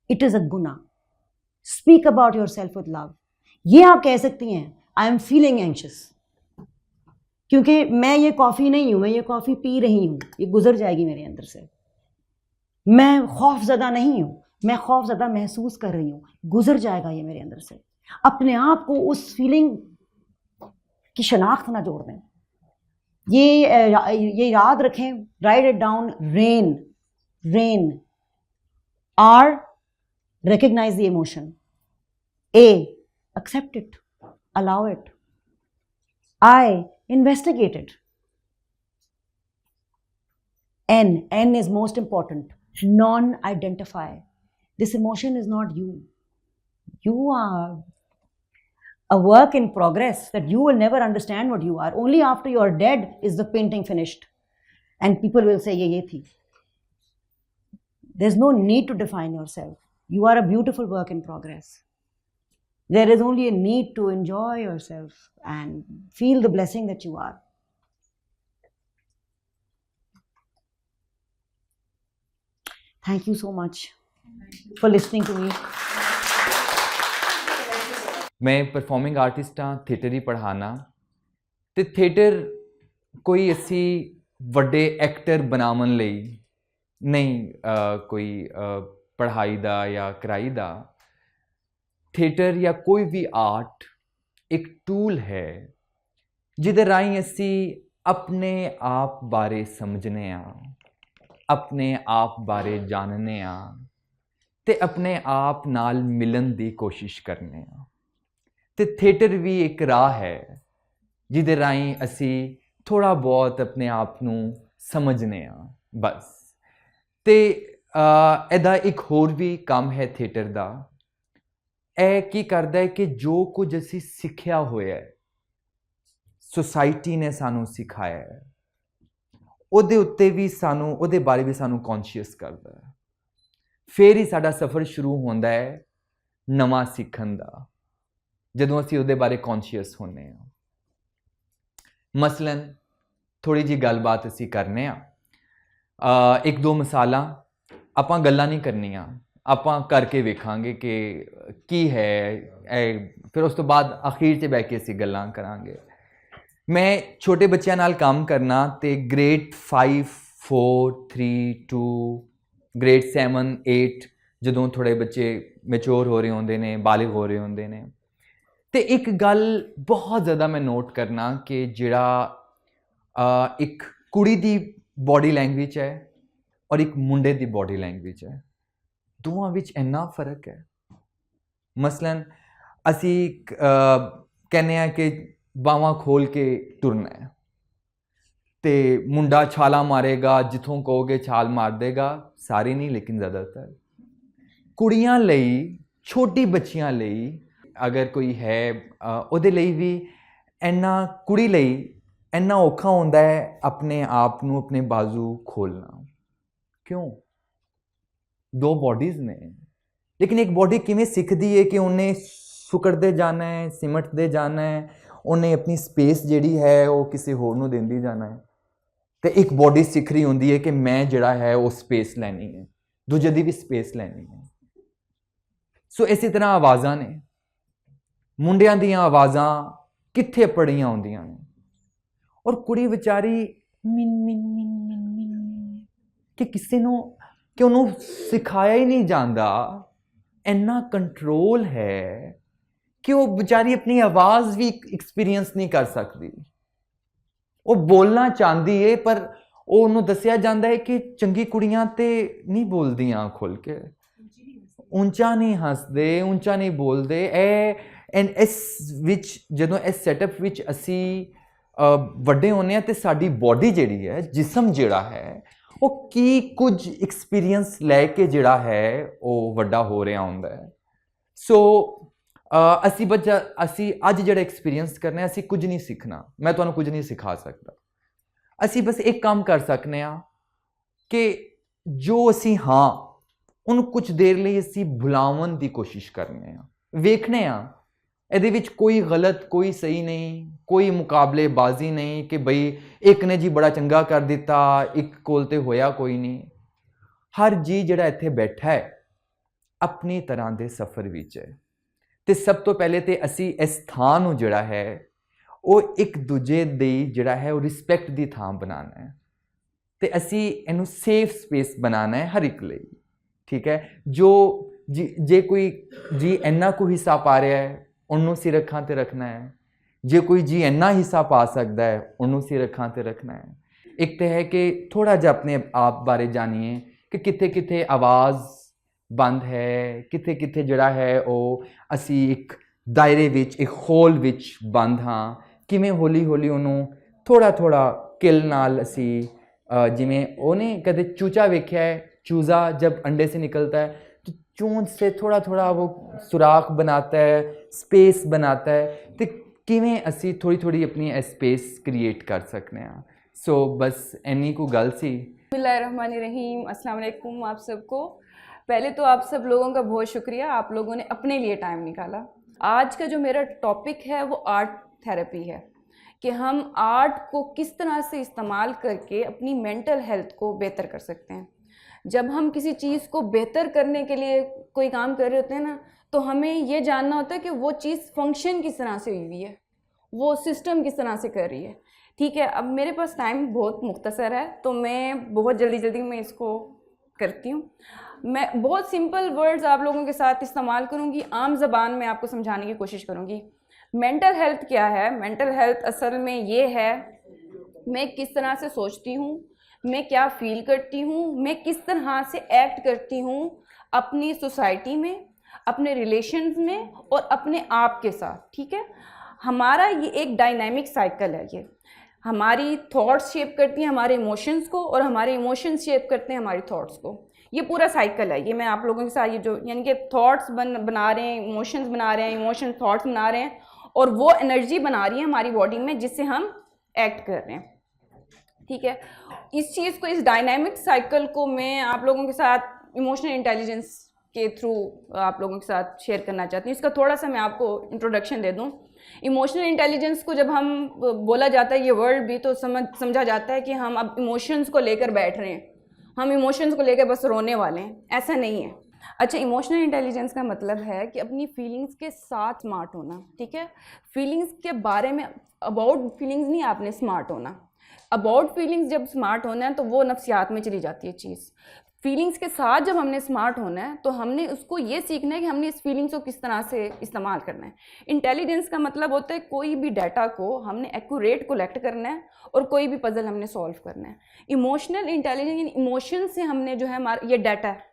It is a guna. Speak about yourself with love. ये आप कह सकती हैं, I am feeling anxious. क्योंकि मैं ये कॉफ़ी नहीं हूँ, मैं ये कॉफ़ी पी रही हूँ, ये गुजर जाएगी मेरे अंदर से. मैं खौफज़दा नहीं हूँ, मैं खौफज़दा महसूस कर रही हूँ, गुजर जाएगा ये मेरे अंदर से. अपने आप को उस फीलिंग की शनाख्त ना जोड़ दें. ये याद रखें, write it down. RAIN R recognize the emotion. A, accept it, allow it. I, investigate it. N is most important. Non-identify. This emotion is not you. You are a work in progress that you will never understand what you are. Only after you are dead is the painting finished. And people will say, ye thi. There's no need to define yourself. You are a beautiful work in progress. There is only a need to enjoy yourself and feel the blessing that you are. Thank you so much for listening to me. मैं performing artist हाँ, theatre ही पढ़ाना. ते theatre कोई असी वड्डे actor बनावन लई नहीं कोई पढ़ाई दा या कराई दा. थिएटर या कोई भी आर्ट एक टूल है जिहदे राहीं असी अपने आप बारे समझने आ, अपने आप बारे जानने आ ते अपने आप नाल मिलन दी कोशिश करने आ. ते थिएटर भी एक राह है जिहदे राहीं असी थोड़ा बहुत अपने आप नूं समझने आ बस. ते ਇਹਦਾ ਇੱਕ ਹੋਰ ਵੀ ਕੰਮ ਹੈ ਥੀਏਟਰ ਦਾ. ਇਹ ਕੀ ਕਰਦਾ ਹੈ ਕਿ ਜੋ ਕੁਝ ਅਸੀਂ ਸਿੱਖਿਆ ਹੋਇਆ ਹੈ, ਸੁਸਾਇਟੀ ਨੇ ਸਾਨੂੰ ਸਿਖਾਇਆ ਹੈ, ਉਹਦੇ ਉੱਤੇ ਵੀ ਸਾਨੂੰ, ਉਹਦੇ ਬਾਰੇ ਵੀ ਸਾਨੂੰ ਕੌਨਸ਼ੀਅਸ ਕਰਦਾ ਹੈ. ਫਿਰ ਹੀ ਸਾਡਾ ਸਫ਼ਰ ਸ਼ੁਰੂ ਹੁੰਦਾ ਹੈ ਨਵਾਂ ਸਿੱਖਣ ਦਾ, ਜਦੋਂ ਅਸੀਂ ਉਹਦੇ ਬਾਰੇ ਕੌਨਸ਼ੀਅਸ ਹੁੰਦੇ ਹਾਂ. ਮਸਲਨ ਥੋੜੀ ਜੀ ਗੱਲਬਾਤ ਅਸੀਂ ਕਰਨੇ ਆ, ਇੱਕ ਦੋ ਮਿਸਾਲਾਂ. ਆਪਾਂ ਗੱਲਾਂ ਨਹੀਂ ਕਰਨੀਆਂ, ਆਪਾਂ ਕਰਕੇ ਵੇਖਾਂਗੇ ਕਿ ਕੀ ਹੈ ਇਹ. ਫਿਰ ਉਸ ਤੋਂ ਬਾਅਦ ਅਖੀਰ 'ਚ ਬਹਿ ਕੇ ਅਸੀਂ ਗੱਲਾਂ ਕਰਾਂਗੇ. ਮੈਂ ਛੋਟੇ ਬੱਚਿਆਂ ਨਾਲ ਕੰਮ ਕਰਨਾ ਤੇ ਗ੍ਰੇਡ 5, 4, 3, 2, ਗ੍ਰੇਡ 7, 8 ਜਦੋਂ ਥੋੜੇ ਬੱਚੇ ਮੈਚੁਰ ਹੋ ਰਹੇ ਹੁੰਦੇ ਨੇ, ਬਾਲਿਗ ਹੋ ਰਹੇ ਹੁੰਦੇ ਨੇ. ਤੇ ਇੱਕ ਗੱਲ ਬਹੁਤ ਜ਼ਿਆਦਾ ਮੈਂ ਨੋਟ ਕਰਨਾ ਕਿ ਜਿਹੜਾ ਇੱਕ ਕੁੜੀ ਦੀ ਬੋਡੀ ਲੈਂਗੁਏਜ ਹੈ ਔਰ ਇੱਕ ਮੁੰਡੇ ਦੀ ਬੋਡੀ ਲੈਂਗੁਏਜ ਹੈ, ਦੋਵਾਂ ਵਿੱਚ ਇੰਨਾ ਫਰਕ ਹੈ. ਮਸਲਨ ਅਸੀਂ ਕਹਿੰਦੇ ਹਾਂ ਕਿ ਬਾਹਾਂ ਖੋਲ ਕੇ ਤੁਰਨਾ ਹੈ ਤੇ ਮੁੰਡਾ ਛਾਲਾਂ ਮਾਰੇਗਾ, ਜਿੱਥੋਂ ਕਹੋਗੇ ਛਾਲ ਮਾਰ ਦੇਗਾ. ਸਾਰੇ ਨਹੀਂ ਲੇਕਿਨ ਜ਼ਿਆਦਾਤਰ. ਕੁੜੀਆਂ ਲਈ, ਛੋਟੀ ਬੱਚੀਆਂ ਲਈ ਅਗਰ ਕੋਈ ਹੈ, ਉਹਦੇ ਲਈ ਵੀ ਇੰਨਾ, ਕੁੜੀ ਲਈ ਇੰਨਾ ਔਖਾ ਹੁੰਦਾ ਹੈ ਆਪਣੇ ਆਪ ਨੂੰ, ਆਪਣੇ ਬਾਜ਼ੂ ਖੋਲ੍ਹਣਾ. ਕਿਉਂ? ਦੋ ਬੋਡੀਜ਼ ਨੇ, ਲੇਕਿਨ ਇੱਕ ਬੋਡੀ ਕਿਵੇਂ ਸਿੱਖਦੀ ਹੈ ਕਿ ਉਹਨੇ ਸੁਕੜਦੇ ਜਾਣਾ ਹੈ, ਸਿਮਟਦੇ ਜਾਣਾ ਹੈ, ਉਹਨੇ ਆਪਣੀ ਸਪੇਸ ਜਿਹੜੀ ਹੈ ਉਹ ਕਿਸੇ ਹੋਰ ਨੂੰ ਦਿੰਦੀ ਜਾਣਾ ਹੈ. ਤੇ ਇੱਕ ਬੋਡੀ ਸਿੱਖ ਰਹੀ ਹੁੰਦੀ ਹੈ ਕਿ ਮੈਂ ਜਿਹੜਾ ਹੈ ਉਹ ਸਪੇਸ ਲੈਣੀ ਹੈ, ਦੂਜੇ ਦੀ ਵੀ ਸਪੇਸ ਲੈਣੀ ਹੈ. ਸੋ ਇਸੇ ਤਰ੍ਹਾਂ ਆਵਾਜ਼ਾਂ ਨੇ, ਮੁੰਡਿਆਂ ਦੀਆਂ ਆਵਾਜ਼ਾਂ ਕਿੱਥੇ ਪੜੀਆਂ ਹੁੰਦੀਆਂ ਨੇ ਔਰ ਕੁੜੀ ਵਿਚਾਰੀ ਮਿਨ ਮਿਨ ਮਿਨ ਮਿਨ ਮਿਨ ਕਿ ਕਿਸੇ ਨੂੰ, ਕਿ ਉਹਨੂੰ ਸਿਖਾਇਆ ਹੀ ਨਹੀਂ ਜਾਂਦਾ. ਇੰਨਾ ਕੰਟਰੋਲ ਹੈ ਕਿ ਉਹ ਵਿਚਾਰੀ ਆਪਣੀ ਆਵਾਜ਼ ਵੀ ਐਕਸਪੀਰੀਅੰਸ ਨਹੀਂ ਕਰ ਸਕਦੀ. ਉਹ ਬੋਲਣਾ ਚਾਹੁੰਦੀ ਹੈ ਪਰ ਉਹਨੂੰ ਦੱਸਿਆ ਜਾਂਦਾ ਹੈ ਕਿ ਚੰਗੀ ਕੁੜੀਆਂ ਤੇ ਨਹੀਂ ਬੋਲਦੀਆਂ ਖੁੱਲ ਕੇ, ਉੱਚਾ ਨਹੀਂ ਹੱਸਦੇ, ਉੱਚਾ ਨਹੀਂ ਬੋਲਦੇ। ਐਂਡ ਇਸ ਵਿੱਚ ਜਦੋਂ ਇਸ ਸੈਟਅਪ ਵਿੱਚ ਅਸੀਂ ਵੱਡੇ ਹੁੰਦੇ ਹਾਂ ਤੇ ਸਾਡੀ ਬੋਡੀ ਜਿਹੜੀ ਹੈ, ਜਿਸਮ ਜਿਹੜਾ ਹੈ, ਉਹ ਕੀ ਕੁਝ ਐਕਸਪੀਰੀਅੰਸ ਲੈ ਕੇ ਜਿਹੜਾ ਹੈ ਉਹ ਵੱਡਾ ਹੋ ਰਿਹਾ ਹੁੰਦਾ ਹੈ। ਸੋ ਅਸੀਂ ਅੱਜ ਜਿਹੜਾ ਐਕਸਪੀਰੀਅੰਸ ਕਰਨਾ, ਅਸੀਂ ਕੁਝ ਨਹੀਂ ਸਿੱਖਣਾ, ਮੈਂ ਤੁਹਾਨੂੰ ਕੁਝ ਨਹੀਂ ਸਿਖਾ ਸਕਦਾ। ਅਸੀਂ ਬਸ ਇੱਕ ਕੰਮ ਕਰ ਸਕਨੇ ਹਾਂ ਕਿ ਜੋ ਅਸੀਂ ਹਾਂ ਉਹਨੂੰ ਕੁਝ ਦੇਰ ਲਈ ਅਸੀਂ ਭੁਲਾਉਣ ਦੀ ਕੋਸ਼ਿਸ਼ ਕਰਨੇ ਹਾਂ, ਵੇਖਣੇ ਹਾਂ ਇਹਦੇ ਵਿੱਚ ਕੋਈ ਗਲਤ, ਕੋਈ ਸਹੀ ਨਹੀਂ, ਕੋਈ ਮੁਕਾਬਲੇਬਾਜ਼ੀ ਨਹੀਂ ਕਿ ਬਈ ਇੱਕ ਨੇ ਜੀ ਬੜਾ ਚੰਗਾ ਕਰ ਦਿੱਤਾ, ਇੱਕ ਕੋਲ ਤੇ ਹੋਇਆ ਕੋਈ ਨਹੀਂ। ਹਰ ਜੀ ਜਿਹੜਾ ਇੱਥੇ ਬੈਠਾ ਹੈ ਆਪਣੀ ਤਰ੍ਹਾਂ ਦੇ ਸਫ਼ਰ ਵਿੱਚ ਹੈ, ਤੇ ਸਭ ਤੋਂ ਪਹਿਲੇ ਤੇ ਅਸੀਂ ਇਸ ਥਾਂ ਨੂੰ ਜਿਹੜਾ ਹੈ ਉਹ ਇੱਕ ਦੂਜੇ ਦੀ ਜਿਹੜਾ ਹੈ ਉਹ ਰਿਸਪੈਕਟ ਦੀ ਥਾਂ ਬਣਾਉਣਾ ਹੈ, ਤੇ ਅਸੀਂ ਇਹਨੂੰ ਸੇਫ ਸਪੇਸ ਬਣਾਉਣਾ ਹੈ ਹਰ ਇੱਕ ਲਈ। ਠੀਕ ਹੈ, ਜੋ ਜੇ ਕੋਈ ਜੀ ਇੰਨਾ ਕੁ ਹਿੱਸਾ ਪਾ ਰਿਹਾ ਹੈ ਉਹਨੂੰ ਸਿਰ ਅੱਖਾਂ ਤੇ ਰੱਖਣਾ ਹੈ, ਜੇ ਕੋਈ ਜੀ ਇੰਨਾ ਹਿੱਸਾ ਪਾ ਸਕਦਾ ਹੈ ਉਹਨੂੰ ਸਿਰ ਅੱਖਾਂ ਤੇ ਰੱਖਣਾ ਹੈ। ਇੱਕ ਤਾਂ ਹੈ ਕਿ ਥੋੜਾ ਜਿਹਾ ਆਪਣੇ ਆਪ ਬਾਰੇ ਜਾਣੀਏ ਕਿ ਕਿੱਥੇ ਕਿੱਥੇ ਆਵਾਜ਼ ਬੰਦ ਹੈ, ਕਿੱਥੇ ਕਿੱਥੇ ਜਿਹੜਾ ਹੈ ਉਹ ਅਸੀਂ ਇੱਕ ਦਾਇਰੇ ਵਿੱਚ, ਇੱਕ ਹੋਲ ਵਿੱਚ ਬੰਦ ਹਾਂ, ਕਿਵੇਂ ਹੌਲੀ ਹੌਲੀ ਉਹਨੂੰ ਥੋੜਾ ਥੋੜਾ ਕਿਲ ਨਾਲ ਅਸੀਂ ਜਿਵੇਂ ਉਹਨੇ ਕਦੇ ਚੂਚਾ ਵੇਖਿਆ ਹੈ, चूज़ा जब अंडे से निकलता है तो चूंच से थोड़ा थोड़ा वो सुराख बनाता है, स्पेस बनाता है, तो किवें असी थोड़ी थोड़ी अपनी स्पेस क्रिएट कर सकते हैं। सो बस इन्नी को गल सी। बिस्मिल्लाहिर्रहमानिर्रहीम, अस्सलाम वालेकुम आप सबको। पहले तो आप सब लोगों का बहुत शुक्रिया, आप लोगों ने अपने लिए टाइम निकाला। आज का जो मेरा टॉपिक है वो आर्ट थेरेपी है, कि हम आर्ट को किस तरह से इस्तेमाल करके अपनी मेंटल हेल्थ को बेहतर कर सकते हैं। जब हम किसी चीज़ को बेहतर करने के लिए कोई काम कर रहे होते हैं ना, तो हमें ये जानना होता है कि वो चीज़ फंक्शन किस तरह से हुई है, वो सिस्टम किस तरह से कर रही है। ठीक है, अब मेरे पास टाइम बहुत मुख्तसर है तो मैं बहुत जल्दी में इसको करती हूँ। मैं बहुत सिंपल वर्ड्स आप लोगों के साथ इस्तेमाल करूँगी, आम ज़बान में आपको समझाने की कोशिश करूँगी। मेंटल हेल्थ क्या है? मेंटल हेल्थ असल में ये है, मैं किस तरह से सोचती हूँ, मैं क्या फील करती हूँ, मैं किस तरह से एक्ट करती हूँ अपनी सोसाइटी में, अपने रिलेशंस में और अपने आप के साथ। ठीक है, हमारा ये एक डायनामिक साइकिल है। ये हमारी थॉट्स शेप करती हैं हमारे इमोशंस को, और हमारे इमोशंस शेप करते हैं हमारी थॉट्स को। ये पूरा साइकिल है। ये मैं आप लोगों के साथ, ये जो यानी कि थॉट्स बना रहे हैं, इमोशंस बना रहे हैं, इमोशंस थॉट्स बना रहे हैं, और वो एनर्जी बना रही है हमारी बॉडी में जिससे हम एक्ट कर रहे हैं। ठीक है, इस चीज़ को, इस डायनामिक साइकिल को मैं आप लोगों के साथ इमोशनल इंटेलिजेंस के थ्रू आप लोगों के साथ शेयर करना चाहती हूँ। इसका थोड़ा सा मैं आपको इंट्रोडक्शन दे दूँ। इमोशनल इंटेलिजेंस को जब हम बोला जाता है, ये वर्ड भी तो समझा जाता है कि हम अब इमोशंस को लेकर बैठ रहे हैं, हम इमोशंस को लेकर बस रोने वाले हैं। ऐसा नहीं है। अच्छा, इमोशनल इंटेलिजेंस का मतलब है कि अपनी फीलिंग्स के साथ स्मार्ट होना। ठीक है, फीलिंग्स के बारे में, अबाउट फीलिंग्स नहीं आपने स्मार्ट होना। अबाउट फीलिंग्स जब स्मार्ट होना है तो वो नफ्सियात में चली जाती है चीज़। फीलिंग्स के साथ जब हमने स्मार्ट होना है तो हमने उसको ये सीखना है कि हमने इस फीलिंग्स को किस तरह से इस्तेमाल करना है। इंटेलिजेंस का मतलब होता है कोई भी डाटा को हमने एक्यूरेट कलेक्ट करना है और कोई भी पजल हमने सॉल्व करना है। इमोशनल इंटेलिजेंस, इमोशन से हमने जो है हमारा ये डाटा है,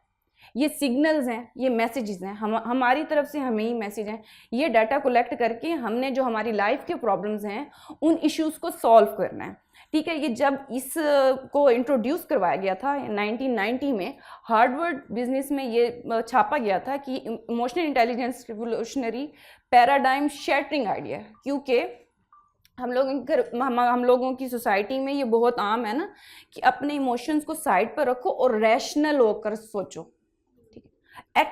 ये सिग्नल्स हैं, ये मैसेजेस हैं, हमारी तरफ से हमें ही मैसेज हैं। ये डाटा कलेक्ट करके हमने जो हमारी लाइफ के प्रॉब्लम्स हैं उन इश्यूज़ को सॉल्व करना है। ठीक है, ये जब इस को इंट्रोड्यूस करवाया गया था 1990 में, हार्वर्ड बिजनेस में ये छापा गया था कि emotional intelligence revolutionary paradigm shattering idea है। क्योंकि हम लोगों की सोसाइटी में ये बहुत आम है ना कि अपने इमोशंस को साइड पर रखो और रैशनल होकर सोचो। ठीक है,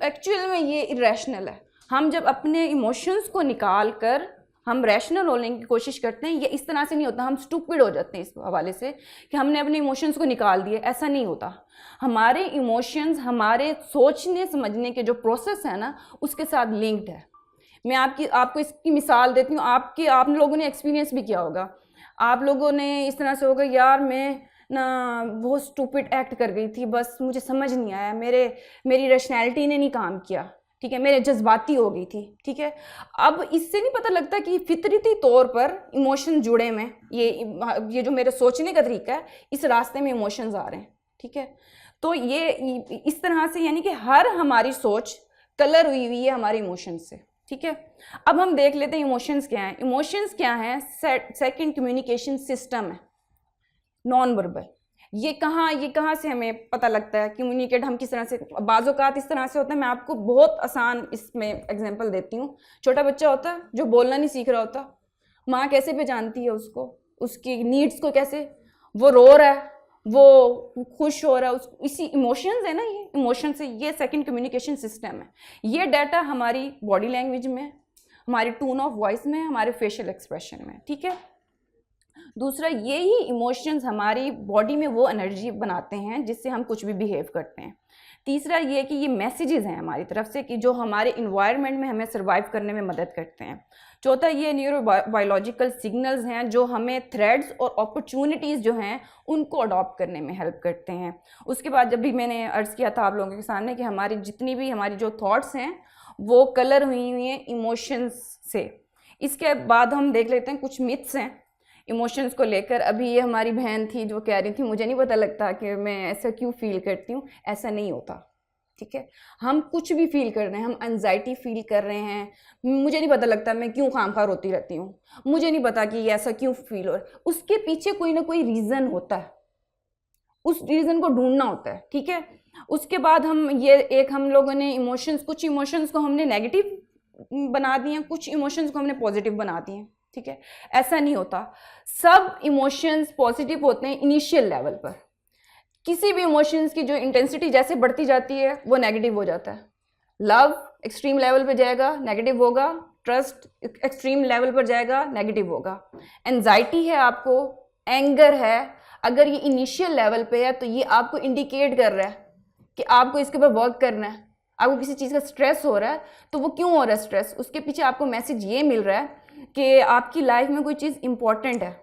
एक्चुअल में ये इरेशनल है। हम जब अपने इमोशंस को निकाल कर हम रैशनल होने की कोशिश करते हैं, ये इस तरह से नहीं होता। हम स्टूपिड हो जाते हैं इस हवाले से कि हमने अपने इमोशंस को निकाल दिए, ऐसा नहीं होता। हमारे इमोशंस हमारे सोचने समझने के जो प्रोसेस है ना उसके साथ लिंक्ड है। मैं आपको इसकी मिसाल देती हूँ। आप लोगों ने एक्सपीरियंस भी किया होगा। आप लोगों ने इस तरह से होगा, यार मैं ना बहुत स्टूपिड एक्ट कर गई थी, बस मुझे समझ नहीं आया, मेरी रैशनैलिटी ने नहीं काम किया, ठीक है, मेरे जज्बाती हो गई थी, ठीक है। अब इससे नहीं पता लगता कि फितरती तौर पर इमोशन जुड़े में, ये जो मेरे सोचने का तरीका है, इस रास्ते में इमोशंस आ रहे हैं, ठीक है। तो ये इस तरह से यानी कि हर हमारी सोच कलर हुई है हमारे इमोशंस से, ठीक है। अब हम देख लेते हैं इमोशंस क्या हैं। इमोशंस क्या हैं? सेकंड कम्युनिकेशन सिस्टम है, नॉन वर्बल। ये कहाँ से हमें पता लगता है कम्युनिकेट हम किस तरह से? बाज़-औक़ात इस तरह से होता है, मैं आपको बहुत आसान इसमें एग्जांपल देती हूँ। छोटा बच्चा होता है जो बोलना नहीं सीख रहा होता, माँ कैसे पहचानती है उसको, उसकी नीड्स को कैसे? वो रो रहा है, वो खुश हो रहा है, इसी इमोशंस है ना, ये इमोशन से, ये सेकंड कम्युनिकेशन सिस्टम है। ये डाटा हमारी बॉडी लैंग्वेज में, हमारी टोन ऑफ वॉइस में, हमारे फेशियल एक्सप्रेशन में, ठीक है। दूसरा, ये ही इमोशंस हमारी बॉडी में वो एनर्जी बनाते हैं जिससे हम कुछ भी बिहेव करते हैं। तीसरा ये कि ये मैसेजेस हैं हमारी तरफ से कि जो हमारे इन्वायरमेंट में हमें सर्वाइव करने में मदद करते हैं। चौथा, ये न्यूरो बायोलॉजिकल सिग्नल्स हैं जो हमें थ्रेड्स और अपॉर्चुनिटीज़ जो हैं उनको अडॉप्ट करने में हेल्प करते हैं। उसके बाद जब भी मैंने अर्ज़ किया था आप लोगों के सामने कि हमारी जितनी भी हमारी जो थॉट्स हैं वो कलर हुई हैं इमोशंस से। इसके बाद हम देख लेते हैं कुछ मिथ्स हैं इमोशंस को लेकर। अभी ये हमारी बहन थी जो कह रही थी मुझे नहीं पता लगता कि मैं ऐसा क्यों फील करती हूँ। ऐसा नहीं होता, ठीक है। हम कुछ भी फील कर रहे हैं, हम एंजाइटी फील कर रहे हैं, मुझे नहीं पता लगता मैं क्यों खामखा रोती रहती हूँ, मुझे नहीं पता कि ऐसा क्यों फील हो रहा है, उसके पीछे कोई ना कोई रीज़न होता है, उस रीज़न को ढूंढना होता है, ठीक है। उसके बाद हम लोगों ने कुछ इमोशंस को हमने नेगेटिव बना दिए, कुछ इमोशंस को हमने पॉजिटिव बना दिए, ठीक है। ऐसा नहीं होता, सब इमोशंस पॉजिटिव होते हैं इनिशियल लेवल पर। किसी भी इमोशंस की जो इंटेंसिटी जैसे बढ़ती जाती है वो नेगेटिव हो जाता है। लव एक्सट्रीम लेवल पे जाएगा, नेगेटिव होगा। ट्रस्ट एक्सट्रीम लेवल पर जाएगा, नेगेटिव होगा। एंजाइटी है आपको, एंगर है, अगर ये इनिशियल लेवल पे है तो ये आपको इंडिकेट कर रहा है कि आपको इसके ऊपर वर्क करना है। आपको किसी चीज़ का स्ट्रेस हो रहा है तो वो क्यों हो रहा है स्ट्रेस, उसके पीछे आपको मैसेज ये मिल रहा है कि आपकी लाइफ में कोई चीज़ इंपॉर्टेंट है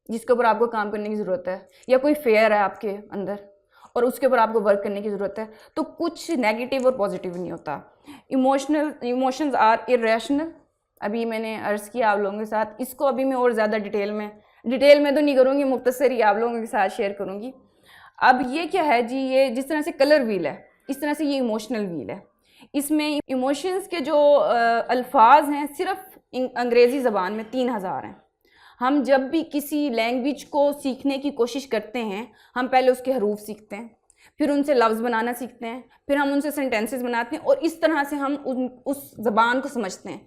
जिसके ऊपर आपको काम करने की ज़रूरत है, या कोई फेयर है आपके अंदर और उसके ऊपर आपको वर्क करने की ज़रूरत है। तो कुछ नेगेटिव और पॉजिटिव नहीं होता। इमोशंस आर इरेशनल, अभी मैंने अर्ज़ किया आप लोगों के साथ। इसको अभी मैं और ज़्यादा डिटेल में तो नहीं करूँगी, मुख्तसर ही आप लोगों के साथ शेयर करूँगी। अब ये क्या है जी, ये जिस तरह से कलर व्हील है इस तरह से ये इमोशनल व्हील है। इसमें इमोशंस के जो अल्फाज हैं सिर्फ अंग्रेज़ी ज़बान में 3000 हैं। हम जब भी किसी लैंग्वेज को सीखने की कोशिश करते हैं हम पहले उसके हरूफ सीखते हैं, फिर उनसे लफ्ज़ बनाना सीखते हैं, फिर हम उनसे सेंटेंसेस बनाते हैं और इस तरह से हम उस ज़बान को समझते हैं।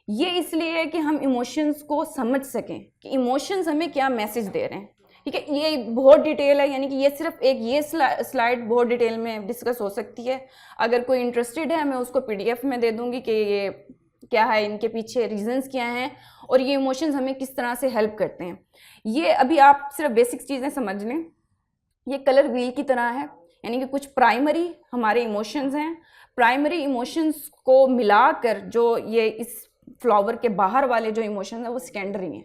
ये इसलिए है कि हम इमोशंस को समझ सकें कि इमोशंस हमें क्या मैसेज दे रहे हैं, ठीक है। ये बहुत डिटेल है, यानी कि ये सिर्फ ये स्लाइड बहुत डिटेल में डिस्कस हो सकती है। अगर कोई इंटरेस्टेड है मैं उसको PDF में दे दूँगी कि ये क्या है, इनके पीछे रीजंस क्या हैं और ये इमोशंस हमें किस तरह से हेल्प करते हैं। ये अभी आप सिर्फ बेसिक चीज़ें समझ लें। ये कलर व्हील की तरह है, यानी कि कुछ प्राइमरी हमारे इमोशंस हैं। प्राइमरी इमोशंस को मिलाकर जो ये इस फ्लावर के बाहर वाले जो इमोशंस हैं वो सेकेंडरी हैं।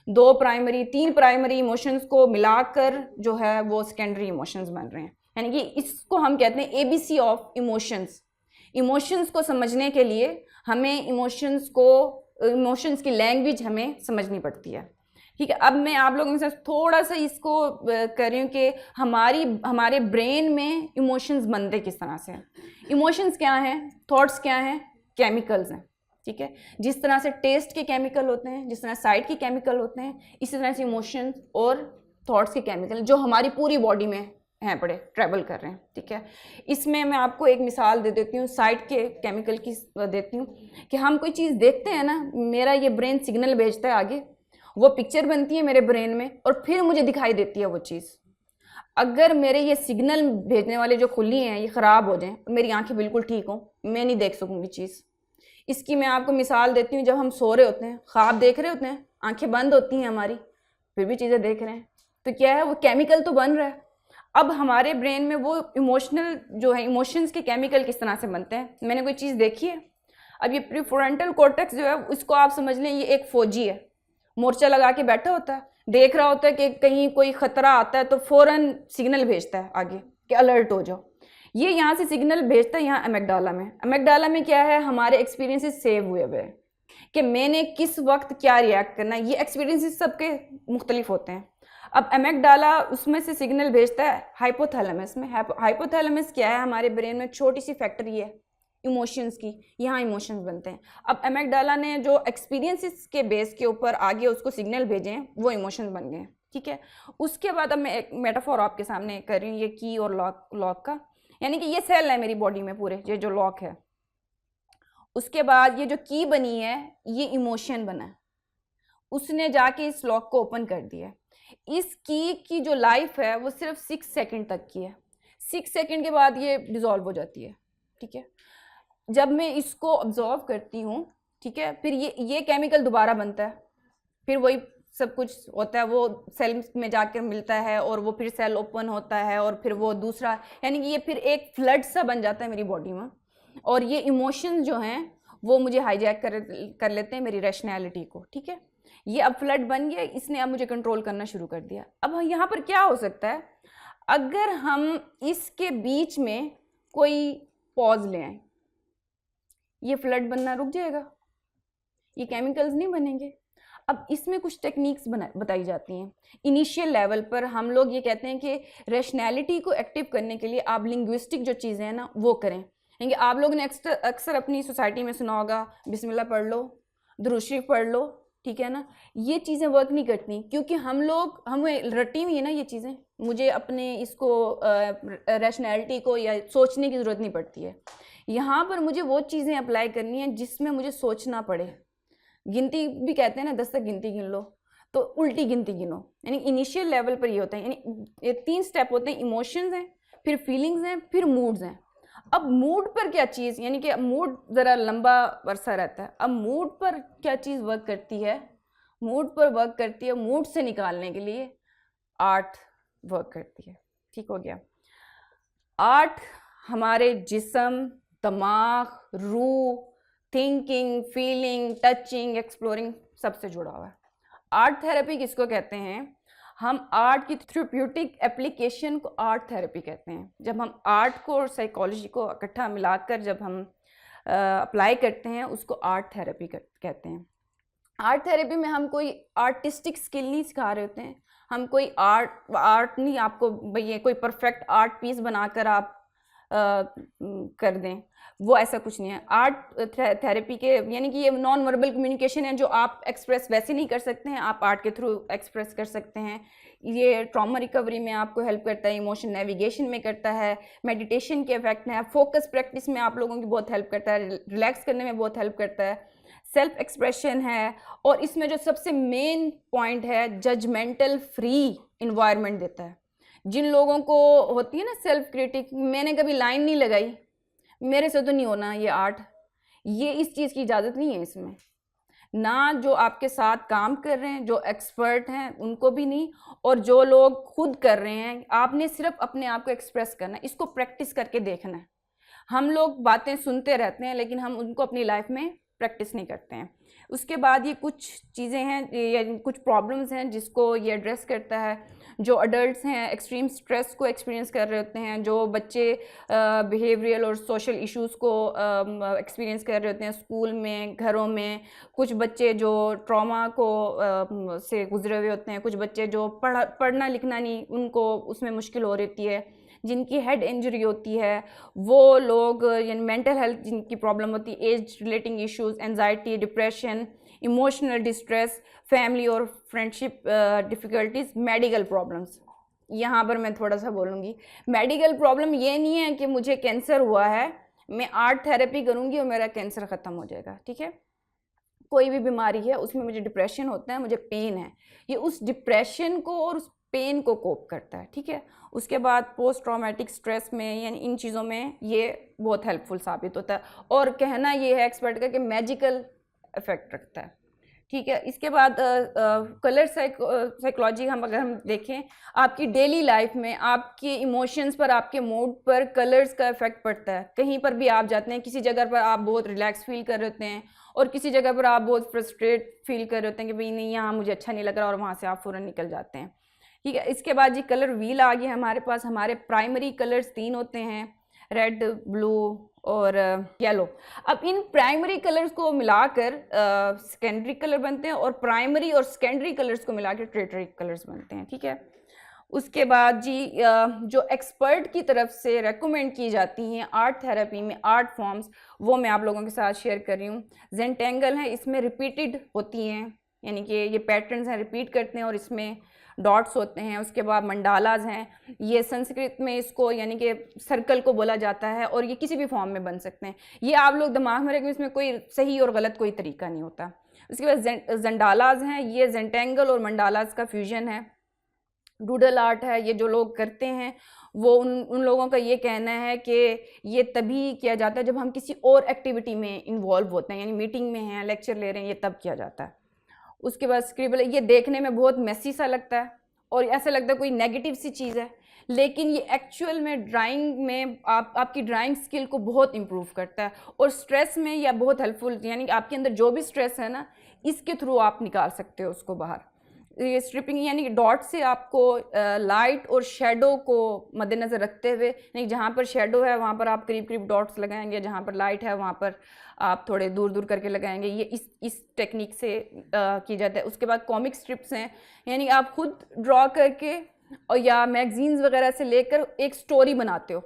3 प्राइमरी इमोशंस को मिलाकर जो है वो सेकेंडरी इमोशंस बन रहे हैं, यानी कि इसको हम कहते हैं ABC ऑफ इमोशंस। इमोशंस को समझने के लिए हमें इमोशंस की लैंग्वेज हमें समझनी पड़ती है, ठीक है। अब मैं आप लोगों के साथ थोड़ा सा इसको कर रही हूँ कि हमारे ब्रेन में इमोशंस बनते किस तरह से हैं। इमोशंस क्या हैं, थॉट्स क्या हैं, केमिकल्स हैं, ठीक है। जिस तरह से टेस्ट के केमिकल होते हैं, जिस तरह साइट के केमिकल होते हैं, इसी तरह से इमोशंस और थॉट्स के केमिकल जो हमारी पूरी बॉडी में हैं पड़े ट्रैवल कर रहे हैं, ठीक है। इसमें मैं आपको एक मिसाल दे देती हूँ, साइट के केमिकल की देती हूँ कि हम कोई चीज़ देखते हैं ना, मेरा ये ब्रेन सिग्नल भेजता है आगे, वो पिक्चर बनती है मेरे ब्रेन में और फिर मुझे दिखाई देती है वो चीज़। अगर मेरे ये सिग्नल भेजने वाले जो खुली हैं ये ख़राब हो जाएं, मेरी आंखें बिल्कुल ठीक हों, मैं नहीं देख सकूँगी चीज़। इसकी मैं आपको मिसाल देती हूँ, जब हम सो रहे होते हैं, ख्वाब देख रहे होते हैं, आंखें बंद होती हैं हमारी, फिर भी चीज़ें देख रहे हैं, तो क्या है, वो केमिकल तो बन रहा है। अब हमारे ब्रेन में वो इमोशनल जो है, इमोशंस के केमिकल किस तरह से बनते हैं। मैंने कोई चीज़ देखी है, अब ये प्रीफ्रंटल कॉर्टेक्स जो है इसको आप समझ लें, ये एक फ़ौजी है, मोर्चा लगा के बैठा होता है, देख रहा होता है कि कहीं कोई ख़तरा आता है तो फ़ौरन सिग्नल भेजता है आगे कि अलर्ट हो जाओ। ये यहाँ से सिग्नल भेजता है यहाँ अमेगडाला में। अमेगडाला में क्या है, हमारे एक्सपीरियंसेस सेव हुए हुए कि मैंने किस वक्त क्या रिएक्ट करना है। ये एक्सपीरियंसेस सबके मुख्तलिफ होते हैं। अब अमेगडाला उसमें से सिग्नल भेजता है हाइपोथैलेमस में। हाइपोथैलेमस क्या है, हमारे ब्रेन में छोटी सी फैक्ट्री है इमोशंस की, यहाँ इमोशंस बनते हैं। अब अमेगडाला ने जो एक्सपीरियंसेस के बेस के ऊपर आगे उसको सिग्नल भेजे हैं वो इमोशंस बन गए हैं, ठीक है। उसके बाद अब मैं एक मेटाफोर आपके सामने कर रही हूँ ये की और लॉक का, यानी कि ये सेल है मेरी बॉडी में पूरे, ये जो लॉक है। उसके बाद ये जो की बनी है ये इमोशन बना है, उसने जाके इस लॉक को ओपन कर दिया। इस की जो लाइफ है वो सिर्फ 6 सेकंड तक की है। 6 सेकंड के बाद ये डिसॉल्व हो जाती है, ठीक है। जब मैं इसको ऑब्जर्व करती हूँ, ठीक है, फिर ये केमिकल दोबारा बनता है, फिर वही सब कुछ होता है, वो सेल में जाकर मिलता है और वो फिर सेल ओपन होता है और फिर वो दूसरा, यानी कि ये फिर एक फ्लड सा बन जाता है मेरी बॉडी में। और ये इमोशंस जो हैं वो मुझे हाईजैक कर लेते हैं मेरी रैशनैलिटी को, ठीक है। ये अब फ्लड बन गया, इसने अब मुझे कंट्रोल करना शुरू कर दिया। अब यहाँ पर क्या हो सकता है, अगर हम इसके बीच में कोई पॉज ले आए, ये फ्लड बनना रुक जाएगा, ये केमिकल्स नहीं बनेंगे। अब इसमें कुछ टेक्निक्स बताई जाती हैं। इनिशियल लेवल पर हम लोग ये कहते हैं कि रैशनैलिटी को एक्टिव करने के लिए आप लिंग्विस्टिक जो चीज़ें हैं ना वो करें। यानी कि आप लोगों ने अक्सर अपनी सोसाइटी में सुना होगा बिस्मिल्लाह पढ़ लो, दुरूद शरीफ पढ़ लो, ठीक है ना। ये चीज़ें वर्क नहीं करती क्योंकि हमें रटी हुई है ना ये चीज़ें। मुझे अपने इसको रैशनैलिटी को या सोचने की ज़रूरत नहीं पड़ती है। यहाँ पर मुझे वो चीज़ें अप्लाई करनी है जिसमें मुझे सोचना पड़े। गिनती भी कहते हैं ना, 10 तक गिनती गिन लो, तो उल्टी गिनती गिनो। यानी इनिशियल लेवल पर ये होता है, यानी ये 3 स्टेप होते हैं, इमोशंस हैं, फिर फीलिंग्स हैं, फिर मूड्स हैं। अब मूड पर क्या चीज़, यानी कि मूड ज़रा लंबा अरसा रहता है। अब मूड पर क्या चीज़ वर्क करती है, मूड पर वर्क करती है, मूड से निकालने के लिए आर्ट वर्क करती है, ठीक हो गया। आर्ट हमारे जिस्म, दिमाग, रूह, थिंकिंग, फीलिंग, टचिंग, एक्सप्लोरिंग सबसे जुड़ा हुआ है। आर्ट थेरेपी किसको कहते हैं, हम आर्ट की थेरेप्यूटिक एप्लीकेशन को आर्ट थेरेपी कहते हैं। जब हम आर्ट को और साइकोलॉजी को इकट्ठा मिलाकर जब हम अप्लाई करते हैं उसको आर्ट थेरेपी कहते हैं। आर्ट थेरेपी में हम कोई आर्टिस्टिक स्किल नहीं सिखा रहे होते हैं, हम कोई आर्ट नहीं आपको भैया कोई परफेक्ट आर्ट पीस बनाकर आप कर दें, वो ऐसा कुछ नहीं है। आर्ट थेरेपी के यानी कि ये नॉन वर्बल कम्युनिकेशन है जो आप एक्सप्रेस वैसे नहीं कर सकते हैं, आप आर्ट के थ्रू एक्सप्रेस कर सकते हैं। ये ट्रॉमा रिकवरी में आपको हेल्प करता है, इमोशन नेविगेशन में करता है, मेडिटेशन के इफेक्ट है, फोकस प्रैक्टिस में आप लोगों की बहुत हेल्प करता है, रिलैक्स करने में बहुत हेल्प करता है, सेल्फ एक्सप्रेशन है। और इसमें जो सबसे मेन पॉइंट है, जजमेंटल फ्री इन्वायरमेंट देता है। जिन लोगों को होती है ना सेल्फ क्रिटिक, मैंने कभी लाइन नहीं लगाई, मेरे से तो नहीं होना ये आर्ट, ये इस चीज़ की इजाज़त नहीं है इसमें। ना जो आपके साथ काम कर रहे हैं जो एक्सपर्ट हैं उनको भी नहीं, और जो लोग खुद कर रहे हैं, आपने सिर्फ अपने आप को एक्सप्रेस करना है, इसको प्रैक्टिस करके देखना है। हम लोग बातें सुनते रहते हैं लेकिन हम उनको अपनी लाइफ में प्रैक्टिस नहीं करते हैं। उसके बाद ये कुछ चीज़ें हैं या कुछ प्रॉब्लम्स हैं जिसको ये एड्रेस करता है। जो अडल्ट्स हैं एक्सट्रीम स्ट्रेस को एक्सपीरियंस कर रहे होते हैं, जो बच्चे बिहेवियरल और सोशल इश्यूज़ को एक्सपीरियंस कर रहे होते हैं स्कूल में, घरों में, कुछ बच्चे जो ट्रॉमा को से गुजरे हुए होते हैं, कुछ बच्चे जो पढ़ना लिखना नहीं उनको उसमें मुश्किल हो रहती है, जिनकी हेड इंजरी होती है, वो लोग यानी मेंटल हेल्थ जिनकी प्रॉब्लम होती है, as relating issues, anxiety, depression, emotional distress, family और फ्रेंडशिप डिफ़िकल्टीज़, मेडिकल प्रॉब्लम्स। यहाँ पर मैं थोड़ा सा बोलूँगी, मेडिकल प्रॉब्लम ये नहीं है कि मुझे कैंसर हुआ है मैं आर्ट थेरेपी करूँगी और मेरा कैंसर ख़त्म हो जाएगा, ठीक है। कोई भी बीमारी है उसमें मुझे डिप्रेशन होता है, मुझे पेन है, ये उस डिप्रेशन को और उस पेन को कोप करता है, ठीक है। उसके बाद पोस्ट ट्रॉमेटिक स्ट्रेस में यानी इन चीज़ों में ये बहुत हेल्पफुल साबित होता है। और कहना ये है एक्सपर्ट का कि मैजिकल इफेक्ट रखता है, ठीक है। इसके बाद कलर साइकोलॉजी अगर हम देखें, आपकी डेली लाइफ में आपके इमोशंस पर, आपके मूड पर कलर्स का इफेक्ट पड़ता है। कहीं पर भी आप जाते हैं, किसी जगह पर आप बहुत रिलैक्स फील कर रहे होते हैं और किसी जगह पर आप बहुत फ्रस्ट्रेट फील कर रहे होते हैं कि भाई नहीं यहाँ मुझे अच्छा नहीं लग रहा, और वहाँ से आप फ़ौरन निकल जाते हैं, ठीक है। इसके बाद ये कलर व्हील आ गया हमारे पास। हमारे प्राइमरी कलर्स 3 होते हैं, रेड, ब्लू और येलो। अब इन प्राइमरी कलर्स को मिलाकर सेकेंडरी कलर बनते हैं और प्राइमरी और सेकेंडरी कलर्स को मिलाकर टर्टियरी कलर्स बनते हैं, ठीक है। उसके बाद जी जो एक्सपर्ट की तरफ से रेकमेंड की जाती हैं आर्ट थेरेपी में आर्ट फॉर्म्स, वो मैं आप लोगों के साथ शेयर कर रही हूँ। जेंटेंगल है, इसमें रिपीटेड होती हैं, यानी कि ये पैटर्न्स हैं, रिपीट करते हैं और इसमें डॉट्स होते हैं। उसके बाद मंडालाज हैं, ये संस्कृत में इसको यानी कि सर्कल को बोला जाता है और ये किसी भी फॉर्म में बन सकते हैं। ये आप लोग दिमाग में रखें, इसमें कोई सही और गलत कोई तरीका नहीं होता। उसके बाद जंडालाज हैं, ये जेंटेंगल और मंडालाज का फ्यूजन है। डूडल आर्ट है, ये जो लोग करते हैं वो उन लोगों का ये कहना है कि ये तभी किया जाता है जब हम किसी और एक्टिविटी में इन्वॉल्व होते हैं, यानी मीटिंग में हैं, लेक्चर ले रहे हैं, ये तब किया जाता है। उसके बाद स्क्रिबल, ये देखने में बहुत मेसी सा लगता है और ऐसा लगता है कोई नेगेटिव सी चीज़ है, लेकिन ये एक्चुअल में ड्राइंग में आपकी ड्राइंग स्किल को बहुत इम्प्रूव करता है और स्ट्रेस में यह बहुत हेल्पफुल, यानी आपके अंदर जो भी स्ट्रेस है ना, इसके थ्रू आप निकाल सकते हो उसको बाहर। ये स्ट्रिपिंग यानी कि डॉट से आपको लाइट और शेडो को मद्देनज़र रखते हुए, यानी जहाँ पर शेडो है वहाँ पर आप करीब करीब डॉट्स लगाएंगे, जहाँ पर लाइट है वहाँ पर आप थोड़े दूर दूर करके लगाएंगे। ये इस टेक्निक से की जाता है। उसके बाद कॉमिक स्ट्रिप्स हैं, यानी आप खुद ड्रॉ करके और या मैगजीन्स वगैरह से लेकर एक स्टोरी बनाते हो,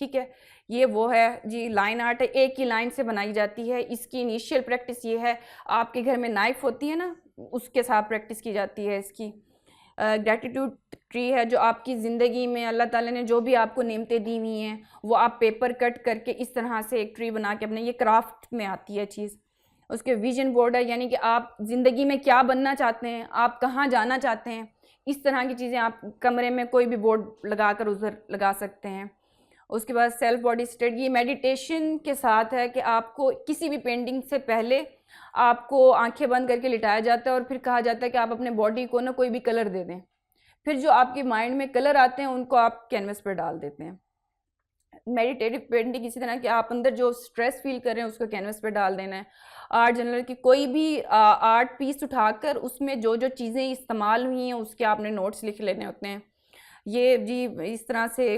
ठीक है। ये वो है जी, लाइन आर्ट है, एक ही लाइन से बनाई जाती है। इसकी इनिशियल प्रैक्टिस ये है, आपके घर में नाइफ होती है ना, उसके साथ प्रैक्टिस की जाती है इसकी। ग्रैटिट्यूड ट्री है, जो आपकी ज़िंदगी में अल्लाह ताला ने जो भी आपको नेमतें दी हुई हैं वो आप पेपर कट करके इस तरह से एक ट्री बना के अपने, ये क्राफ्ट में आती है चीज़। उसके विजन बोर्ड है, यानी कि आप ज़िंदगी में क्या बनना चाहते हैं, आप कहाँ जाना चाहते हैं, इस तरह की चीज़ें आप कमरे में कोई भी बोर्ड लगा कर उधर लगा सकते हैं। उसके बाद सेल्फ बॉडी स्टेट, ये मेडिटेशन के साथ है कि आपको किसी भी पेंटिंग से पहले आपको आंखें बंद करके लिटाया जाता है और फिर कहा जाता है कि आप अपने बॉडी को ना कोई भी कलर दे दें, फिर जो आपके माइंड में कलर आते हैं उनको आप कैनवस पर डाल देते हैं। मेडिटेटिव पेंटिंग इसी तरह कि आप अंदर जो स्ट्रेस फील कर रहे हैं उसको कैनवस पर डाल देना है। आर्ट जनरल की कोई भी आर्ट पीस उठाकर उसमें जो जो चीज़ें इस्तेमाल हुई हैं उसके आपने नोट्स लिख लेने होते हैं। ये जी इस तरह से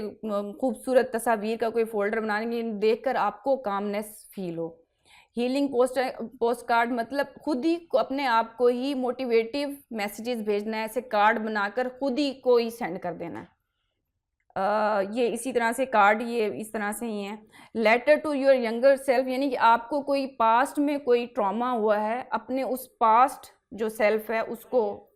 खूबसूरत तस्वीर का कोई फोल्डर बनाने के देखकर आपको कामनेस फील हो। हीलिंग पोस्ट कार्ड, मतलब खुद ही को अपने आप को ही मोटिवेटिव मैसेजेस भेजना है, ऐसे कार्ड बनाकर खुद ही को ही सेंड कर देना है। ये इसी तरह से कार्ड ये इस तरह से ही है। Letter to your younger self, यानी कि आपको कोई पास्ट में कोई ट्रॉमा हुआ है, अपने उस पास्ट जो सेल्फ है उसको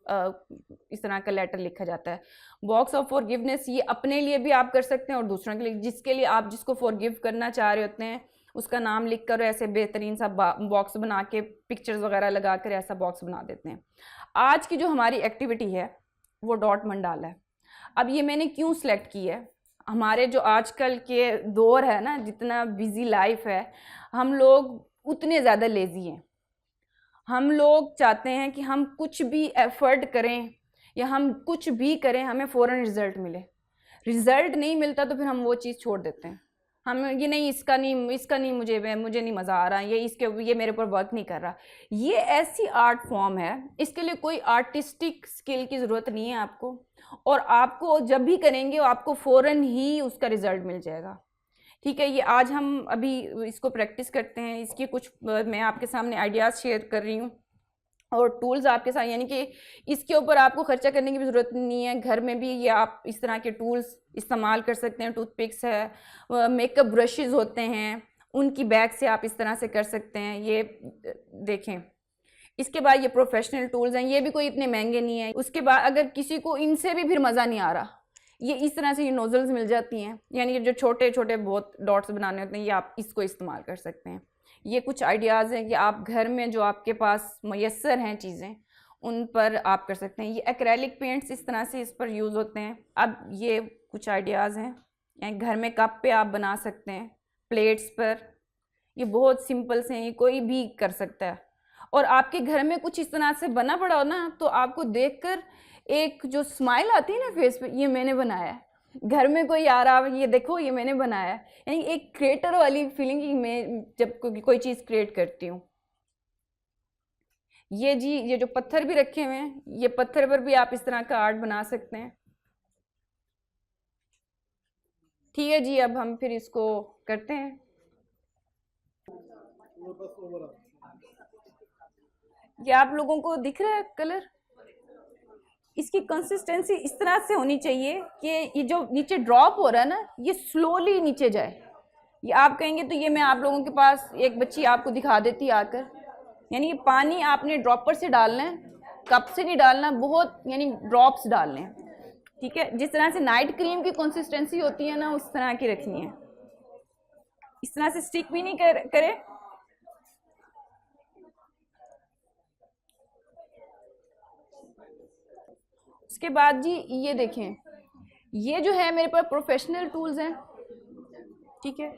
इस तरह का लेटर लिखा जाता है। बॉक्स ऑफ फॉरगिवनेस, ये अपने लिए भी आप कर सकते हैं और दूसरों के लिए, जिसके लिए आप जिसको फॉरगिव करना चाह रहे होते हैं उसका नाम लिख कर ऐसे बेहतरीन सा बॉक्स बना के पिक्चर्स वगैरह लगा कर ऐसा बॉक्स बना देते हैं। आज की जो हमारी एक्टिविटी है वो डॉट मंडाला है। अब ये मैंने क्यों सेलेक्ट की है, हमारे जो आजकल के दौर है ना, जितना बिजी लाइफ है, हम लोग उतने ज़्यादा लेज़ी हैं। हम लोग चाहते हैं कि हम कुछ भी एफर्ट करें या हम कुछ भी करें हमें फ़ौरन रिज़ल्ट मिले। रिज़ल्ट नहीं मिलता तो फिर हम वो चीज़ छोड़ देते हैं। हम ये नहीं, इसका नहीं मुझे नहीं मज़ा आ रहा, ये मेरे ऊपर वर्क नहीं कर रहा। ये ऐसी आर्ट फॉर्म है, इसके लिए कोई आर्टिस्टिक स्किल की ज़रूरत नहीं है आपको, और आपको जब भी करेंगे आपको फ़ौरन ही उसका रिज़ल्ट मिल जाएगा, ठीक है। ये आज हम अभी इसको प्रैक्टिस करते हैं। इसकी कुछ मैं आपके सामने आइडियाज़ शेयर कर रही हूँ और टूल्स आपके साथ, यानी कि इसके ऊपर आपको खर्चा करने की भी ज़रूरत नहीं है। घर में भी ये आप इस तरह के टूल्स इस्तेमाल कर सकते हैं। टूथपिक्स है, मेकअप ब्रशेज़ होते हैं, उनकी बैग से आप इस तरह से कर सकते हैं। ये देखें। इसके बाद ये प्रोफेशनल टूल्स हैं, ये भी कोई इतने महंगे नहीं है। उसके बाद अगर किसी को इनसे भी फिर मज़ा नहीं आ रहा, ये इस तरह से ये नोजल्स मिल जाती हैं, यानी कि जो छोटे छोटे बहुत डॉट्स बनाने होते हैं, ये आप इसको इस्तेमाल कर सकते हैं। ये कुछ आइडियाज़ हैं कि आप घर में जो आपके पास मैसर हैं चीज़ें, उन पर आप कर सकते हैं। ये एक्रेलिक पेंट्स इस तरह से इस पर यूज़ होते हैं। अब ये कुछ आइडियाज़ हैं, यानी घर में कप पे आप बना सकते हैं, प्लेट्स पर, ये बहुत सिंपल से हैं, ये कोई भी कर सकता है। और आपके घर में कुछ इस तरह से बना पड़ा हो ना, तो आपको देखकर एक जो स्माइल आती है ना फेस पे, ये मैंने बनाया है। घर में कोई आ रहा है, ये देखो ये मैंने बनाया है, यानी एक क्रिएटर वाली फीलिंग कि मैं जब कोई चीज़ क्रिएट करती हूँ। ये जी ये जो पत्थर भी रखे हुए हैं, ये पत्थर पर भी आप इस तरह का आर्ट बना सकते हैं, ठीक है जी, अब हम फिर इसको करते हैं। ये आप लोगों को दिख रहा है कलर? इसकी कंसिस्टेंसी इस तरह से होनी चाहिए कि ये जो नीचे ड्रॉप हो रहा है ना, ये स्लोली नीचे जाए। ये आप कहेंगे तो ये मैं आप लोगों के पास एक बच्ची आपको दिखा देती है आकर। यानी ये पानी आपने ड्रॉपर से डालना है, कप से नहीं डालना, बहुत यानी ड्रॉप्स डालने हैं, ठीक है। जिस तरह से नाइट क्रीम की कंसिस्टेंसी होती है ना, उस तरह की रखनी है। इस तरह से स्टिक भी नहीं करे। उसके बाद जी ये देखें, ये जो है मेरे पास प्रोफेशनल टूल्स हैं, ठीक है।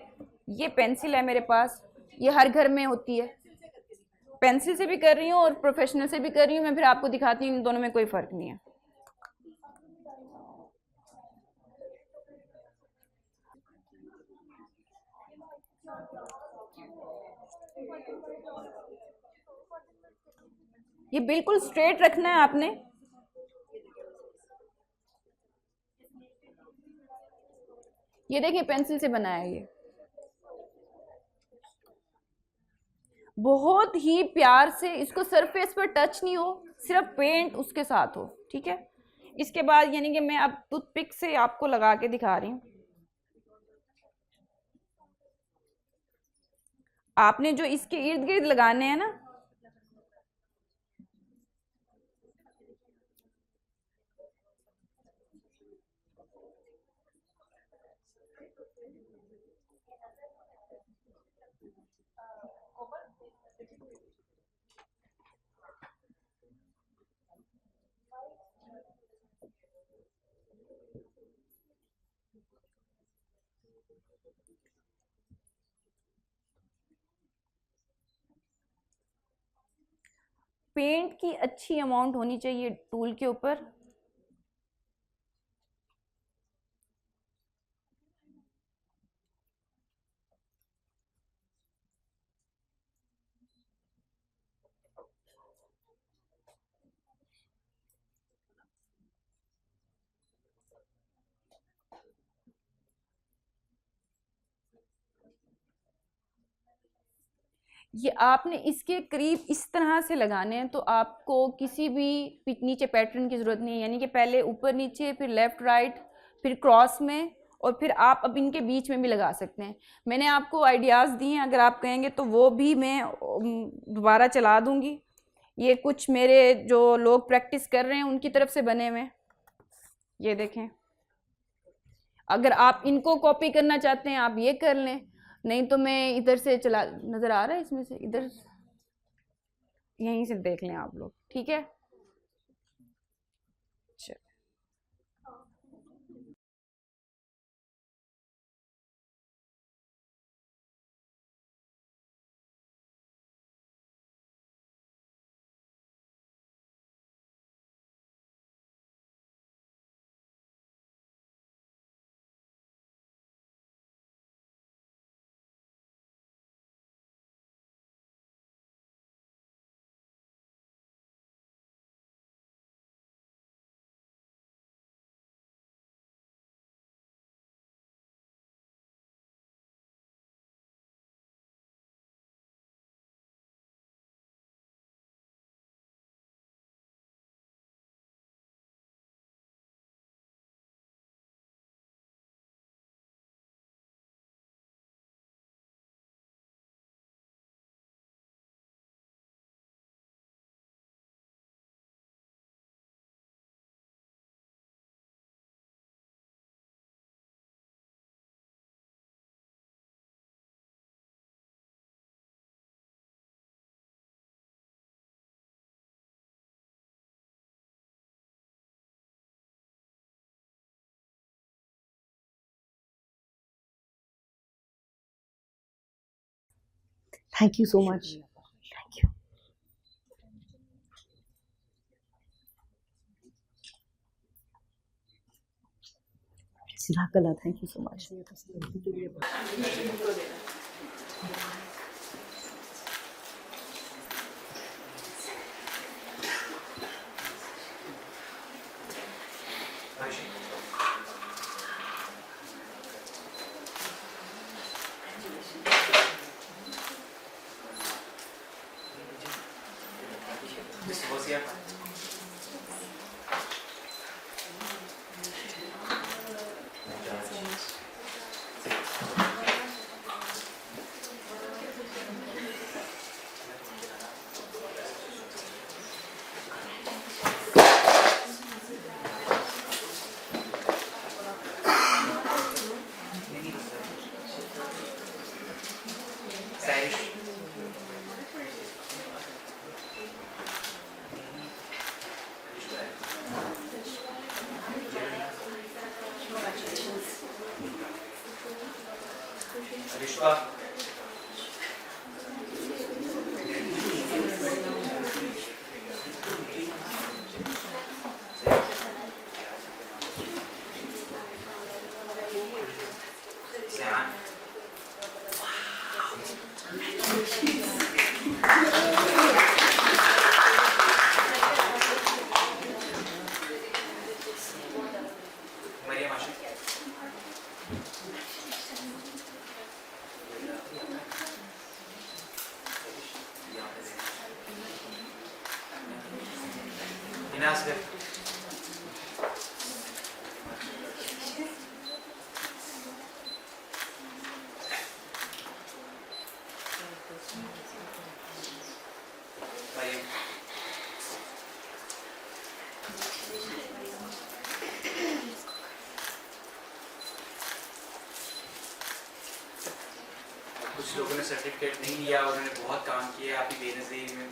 ये पेंसिल है मेरे पास, ये हर घर में होती है। पेंसिल से भी कर रही हूँ और प्रोफेशनल से भी कर रही हूँ मैं, फिर आपको दिखाती हूँ इन दोनों में कोई फ़र्क नहीं है। ये बिल्कुल स्ट्रेट रखना है आपने। ये देखिए पेंसिल से बनाया ये, बहुत ही प्यार से, इसको सरफेस पर टच नहीं हो, सिर्फ पेंट उसके साथ हो, ठीक है। इसके बाद यानी कि मैं अब टूथपिक से आपको लगा के दिखा रही हूँ। आपने जो इसके इर्द गिर्द लगाने हैं ना, पेंट की अच्छी अमाउंट होनी चाहिए टूल के ऊपर। ये आपने इसके करीब इस तरह से लगाने हैं, तो आपको किसी भी नीचे पैटर्न की ज़रूरत नहीं है। यानी कि पहले ऊपर नीचे, फिर लेफ़्ट राइट, फिर क्रॉस में, और फिर आप अब इनके बीच में भी लगा सकते हैं। मैंने आपको आइडियाज़ दिए हैं, अगर आप कहेंगे तो वो भी मैं दोबारा चला दूँगी। ये कुछ मेरे जो लोग प्रैक्टिस कर रहे हैं उनकी तरफ से बने हुए, ये देखें। अगर आप इनको कॉपी करना चाहते हैं आप ये कर लें, नहीं तो मैं इधर से चला, नज़र आ रहा है इसमें से, इधर यहीं से देख लें आप लोग, ठीक है। Thank you so much, thank you. Siddhakala, thank you so much. Pushpa Mariyam Ashiq Inas कुछ लोगों ने सर्टिफिकेट नहीं लिया, उन्होंने बहुत काम किया आपकी बेनज़ीर में।